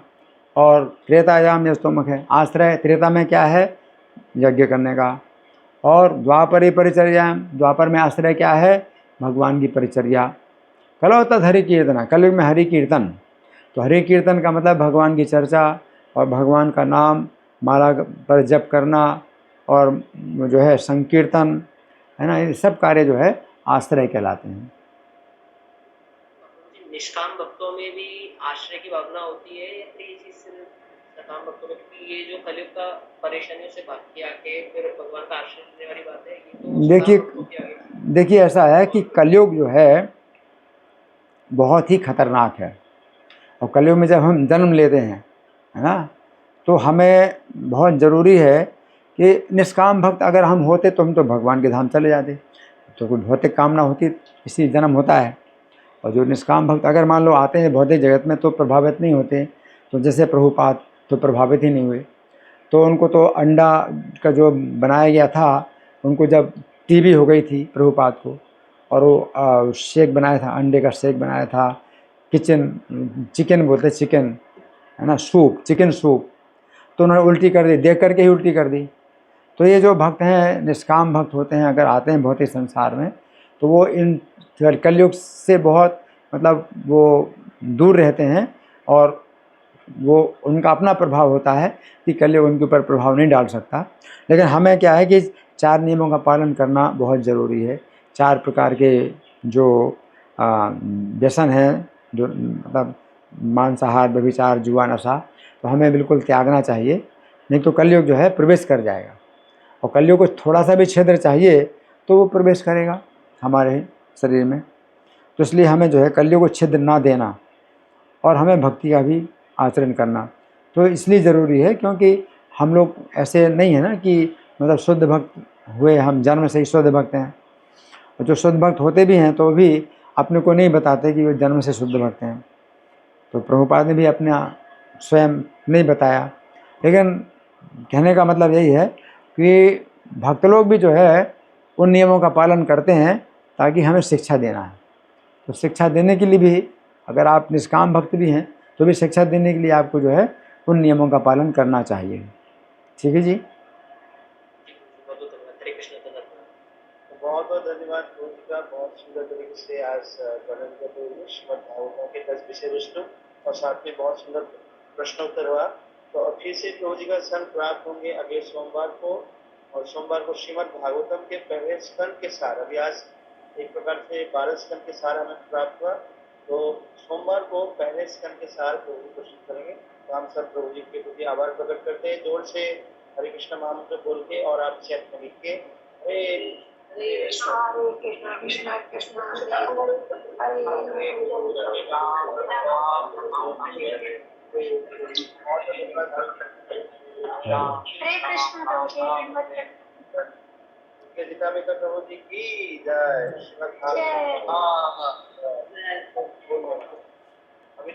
और त्रेतायाम यस्तोमुख है। आश्रय त्रेता में क्या है, यज्ञ करने का, और द्वापर परिचर्या, द्वापर में आश्रय क्या है, भगवान की परिचर्या। कलो तद हरि कीर्तन, कलयुग में हरि कीर्तन। तो हरि कीर्तन का मतलब भगवान की चर्चा और भगवान का नाम माला पर जप करना, और जो है संकीर्तन है ना, ये सब कार्य जो है आश्रय कहलाते हैं। निष्काम भक्तों में भी आश्रय की भावना होती है या फिर इसी सकाम भक्तों में, क्योंकि ये जो कलयुग का परेशानियों से भाग के आके फिर भगवान का आश्रय लेने वाली बात है, ये तो देखिए ऐसा है कि कलयुग जो है बहुत ही खतरनाक है, और कलयुग में जब हम जन्म लेते हैं है ना, तो हमें बहुत ज़रूरी है कि निष्काम भक्त अगर हम होते तो हम तो भगवान के धाम चले जाते, तो कोई भौतिक कामना होती इसी जन्म होता है। और जो निष्काम भक्त अगर मान लो आते हैं भौतिक जगत में तो प्रभावित नहीं होते, तो जैसे प्रभुपाद तो प्रभावित ही नहीं हुए। तो उनको तो अंडा का जो बनाया गया था, उनको जब टीबी हो गई थी प्रभुपाद को, और वो शेक बनाया था, अंडे का शेक बनाया था, चिकन बोलते चिकन है ना, सूप, चिकन सूप, तो उन्होंने उल्टी कर दी, देख करके ही उल्टी कर दी। तो ये जो भक्त हैं, निष्काम भक्त होते हैं, अगर आते हैं भौतिक संसार में, तो वो इन कलयुग से बहुत मतलब वो दूर रहते हैं, और वो उनका अपना प्रभाव होता है कि कलयुग उनके ऊपर प्रभाव नहीं डाल सकता। लेकिन हमें क्या है कि 4 नियमों का पालन करना बहुत ज़रूरी है। 4 प्रकार के जो व्यसन हैं, जो मतलब मांसाहार, व्यभिचार, जुआ, नशा, तो हमें बिल्कुल त्यागना चाहिए, नहीं तो कलयुग जो है प्रवेश कर जाएगा। और कलयुग को थोड़ा सा भी छिद्र चाहिए तो वो प्रवेश करेगा हमारे शरीर में। तो इसलिए हमें जो है कलयुग को छिद्र ना देना, और हमें भक्ति का भी आचरण करना। तो इसलिए ज़रूरी है क्योंकि हम लोग ऐसे नहीं है ना कि मतलब शुद्ध भक्त हुए, हम जन्म से ही शुद्ध भक्त हैं। और जो शुद्ध भक्त होते भी हैं तो भी अपने को नहीं बताते कि वे जन्म से शुद्ध भक्त हैं। तो प्रभुपाद ने भी अपना स्वयं नहीं बताया, लेकिन कहने का मतलब यही है कि भक्त लोग भी जो है उन नियमों का पालन करते हैं ताकि हमें शिक्षा देना है। तो शिक्षा देने के लिए भी अगर आप निष्काम भक्त भी हैं तो भी शिक्षा देने के लिए आपको जो है उन नियमों का पालन करना चाहिए। ठीक है जी, बहुत बहुत धन्यवाद प्रभु जी का। बहुत सुंदर तरीके से आज वर्णन करते हुए श्रीमद् भागवतों के 10 विषय वस्तु और साथ में बहुत सुंदर प्रश्नोत्तर हुआ। तो अब फिर से प्रभु जी का स्कंद प्राप्त होंगे अगले सोमवार को, और सोमवार को श्रीमद् भागवतम के पहले स्कंद के सार, अभी आज एक प्रकार से 12 स्कंद के सार हमें प्राप्त हुआ। तो सोमवार को पहले स्कंद के सार प्रभु जी प्रस्तुत करेंगे। तो हम सब प्रभु जी के प्रति आभार प्रकट करते हैं, जोर से हरे कृष्ण महामंत्र बोल के और आप चैट में लिख के हरे कृष्णा कृष्णा कृष्णा हरे प्रभु जी की जय। श्रीमद् भागवत।